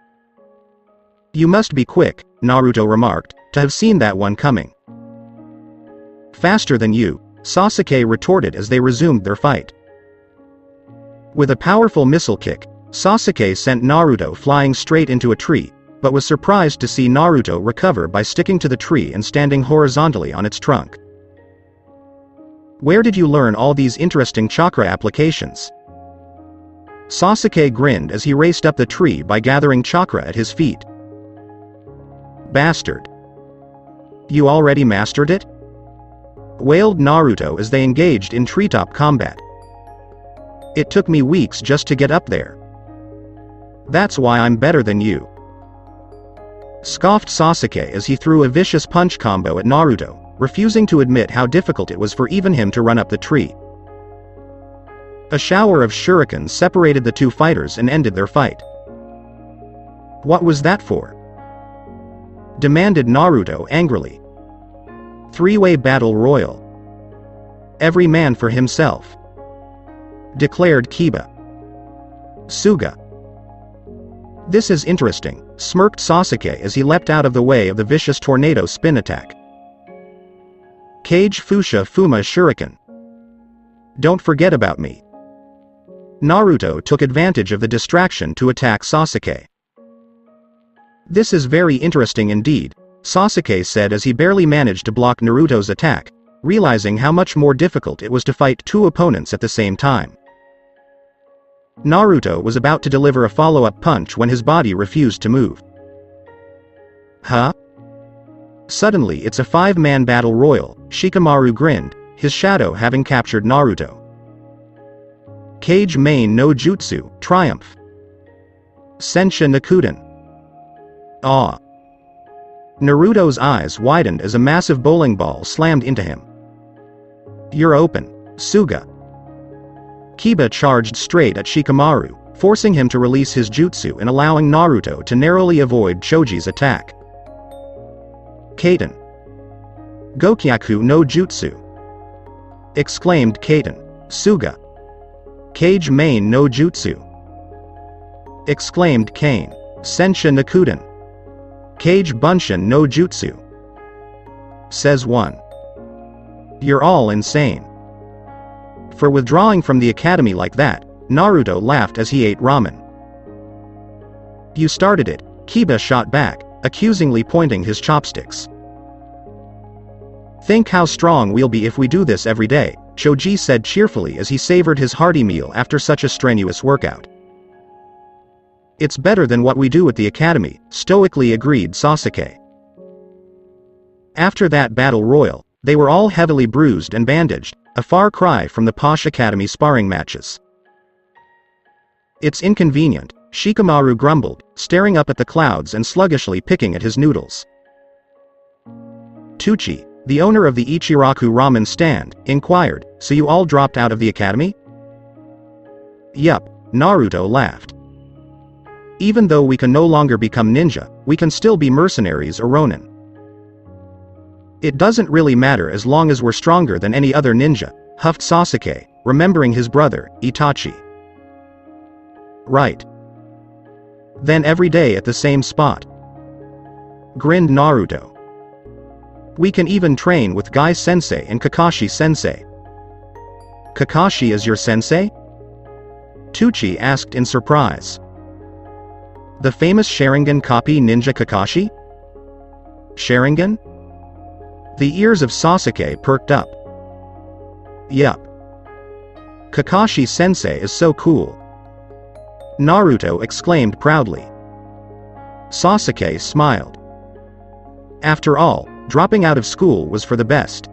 You must be quick, Naruto remarked, to have seen that one coming. Faster than you, Sasuke retorted as they resumed their fight. With a powerful missile kick, Sasuke sent Naruto flying straight into a tree, but was surprised to see Naruto recover by sticking to the tree and standing horizontally on its trunk. Where did you learn all these interesting chakra applications? Sasuke grinned as he raced up the tree by gathering chakra at his feet. Bastard. You already mastered it? Wailed Naruto as they engaged in treetop combat. It took me weeks just to get up there. That's why I'm better than you. Scoffed Sasuke as he threw a vicious punch combo at Naruto, refusing to admit how difficult it was for even him to run up the tree. A shower of shurikens separated the two fighters and ended their fight. What was that for? Demanded Naruto angrily. Three-way battle royal. Every man for himself. Declared Kiba. Suga. This is interesting, smirked Sasuke as he leapt out of the way of the vicious tornado spin attack. Kage Fusha Fuma Shuriken. Don't forget about me. Naruto took advantage of the distraction to attack Sasuke. This is very interesting indeed, Sasuke said as he barely managed to block Naruto's attack, realizing how much more difficult it was to fight two opponents at the same time. Naruto was about to deliver a follow-up punch when his body refused to move. Huh? Suddenly it's a five-man battle royal, Shikamaru grinned, his shadow having captured Naruto. Kage main no jutsu, triumph. Sensha Nakuden. Awe. Naruto's eyes widened as a massive bowling ball slammed into him. You're open, Suga. Kiba charged straight at Shikamaru, forcing him to release his jutsu and allowing Naruto to narrowly avoid Choji's attack. Kaiten. Gokyaku no jutsu. Exclaimed Kaiten. Suga. Kage main no jutsu. Exclaimed Kane. Sensha Nakuden. Kage bunshin no jutsu. Says one. You're all insane. For withdrawing from the academy like that, Naruto laughed as he ate ramen. You started it, Kiba shot back, accusingly pointing his chopsticks. Think how strong we'll be if we do this every day, Choji said cheerfully as he savored his hearty meal after such a strenuous workout. It's better than what we do at the academy, stoically agreed Sasuke. After that battle royal, they were all heavily bruised and bandaged, a far cry from the posh academy sparring matches. It's inconvenient, Shikamaru grumbled, staring up at the clouds and sluggishly picking at his noodles. Tucci, the owner of the Ichiraku ramen stand, inquired, "So you all dropped out of the academy?" "Yup," Naruto laughed. "Even though we can no longer become ninja, we can still be mercenaries or ronin. It doesn't really matter as long as we're stronger than any other ninja," huffed Sasuke, remembering his brother, Itachi. "Right. Then every day at the same spot," grinned Naruto. "We can even train with Guy-sensei and Kakashi-sensei." "Kakashi is your sensei?" Tucci asked in surprise. "The famous Sharingan copy ninja Kakashi?" "Sharingan?" The ears of Sasuke perked up. "Yup. Kakashi-sensei is so cool," Naruto exclaimed proudly. Sasuke smiled. After all, dropping out of school was for the best.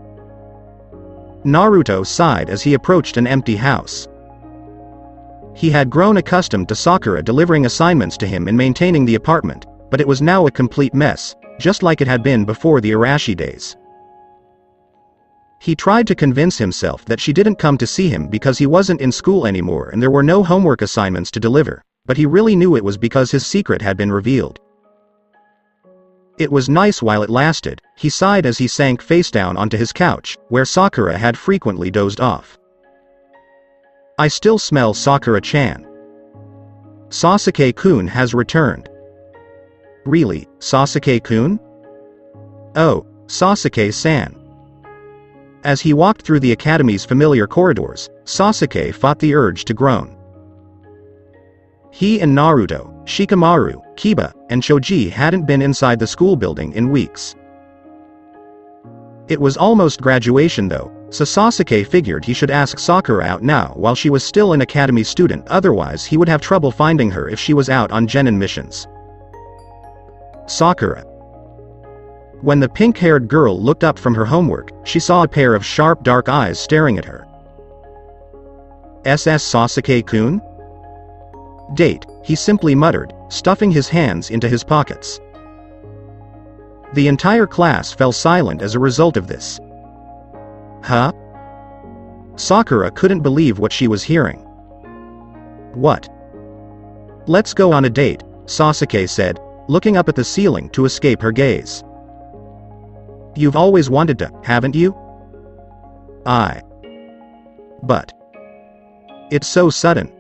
Naruto sighed as he approached an empty house. He had grown accustomed to Sakura delivering assignments to him and maintaining the apartment, but it was now a complete mess, just like it had been before the Arashi days. He tried to convince himself that she didn't come to see him because he wasn't in school anymore and there were no homework assignments to deliver, but he really knew it was because his secret had been revealed. It was nice while it lasted, he sighed as he sank face down onto his couch, where Sakura had frequently dozed off. "I still smell Sakura-chan. Sasuke-kun has returned." "Really, Sasuke-kun?" "Oh, Sasuke-san." As he walked through the academy's familiar corridors, Sasuke fought the urge to groan. He and Naruto, Shikamaru, Kiba, and Choji hadn't been inside the school building in weeks. It was almost graduation though, so Sasuke figured he should ask Sakura out now while she was still an academy student, otherwise he would have trouble finding her if she was out on genin missions. Sakura. When the pink-haired girl looked up from her homework, she saw a pair of sharp dark eyes staring at her. "SS Sasuke-kun?" "Date," he simply muttered, stuffing his hands into his pockets. The entire class fell silent as a result of this. "Huh?" Sakura couldn't believe what she was hearing. "What?" "Let's go on a date," Sasuke said, looking up at the ceiling to escape her gaze. "You've always wanted to, haven't you?" But it's so sudden,"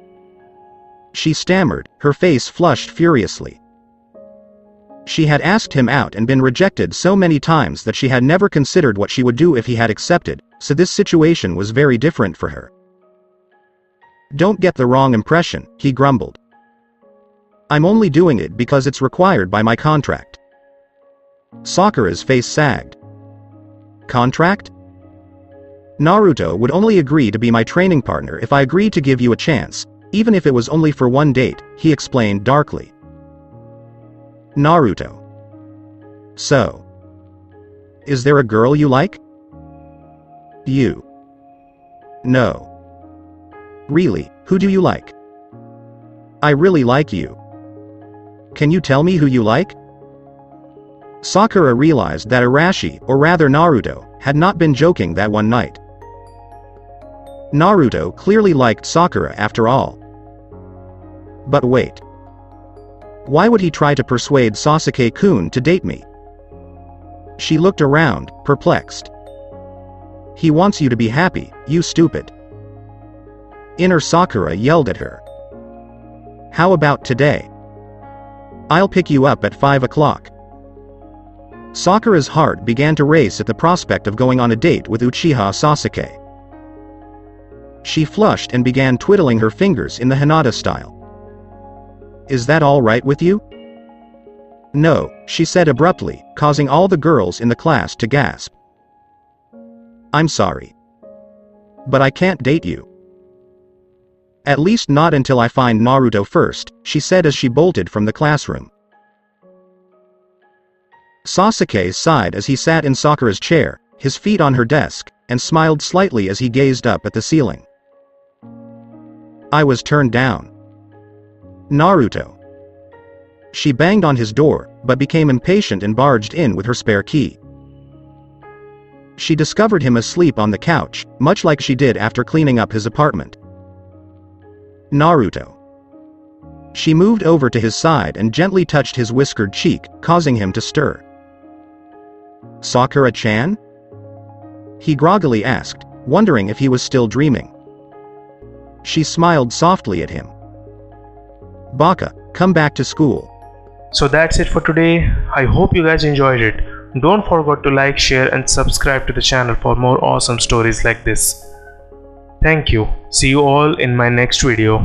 she stammered, her face flushed furiously. She had asked him out and been rejected so many times that she had never considered what she would do if he had accepted, so this situation was very different for her. "Don't get the wrong impression," he grumbled. "I'm only doing it because it's required by my contract." Sakura's face sagged. "Contract?" "Naruto would only agree to be my training partner if I agreed to give you a chance, even if it was only for one date," he explained darkly. Naruto. "So, is there a girl you like?" "You." "No." "Really, who do you like?" "I really like you." "Can you tell me who you like?" Sakura realized that Arashi, or rather Naruto, had not been joking that one night. Naruto clearly liked Sakura after all. But wait. Why would he try to persuade Sasuke-kun to date me? She looked around, perplexed. "He wants you to be happy, you stupid." Inner Sakura yelled at her. "How about today? I'll pick you up at 5 o'clock. Sakura's heart began to race at the prospect of going on a date with Uchiha Sasuke. She flushed and began twiddling her fingers in the Hinata style. "Is that all right with you?" "No," she said abruptly, causing all the girls in the class to gasp. "I'm sorry. But I can't date you." "At least not until I find Naruto first," she said as she bolted from the classroom. Sasuke sighed as he sat in Sakura's chair, his feet on her desk, and smiled slightly as he gazed up at the ceiling. "I was turned down." "Naruto." She banged on his door, but became impatient and barged in with her spare key. She discovered him asleep on the couch, much like she did after cleaning up his apartment. Naruto. She moved over to his side and gently touched his whiskered cheek, causing him to stir. "Sakura-chan?" he groggily asked, wondering if he was still dreaming. She smiled softly at him. "Baka, come back to school." So that's it for today. I hope you guys enjoyed it. Don't forget to like, share and subscribe to the channel for more awesome stories like this. Thank you. See you all in my next video.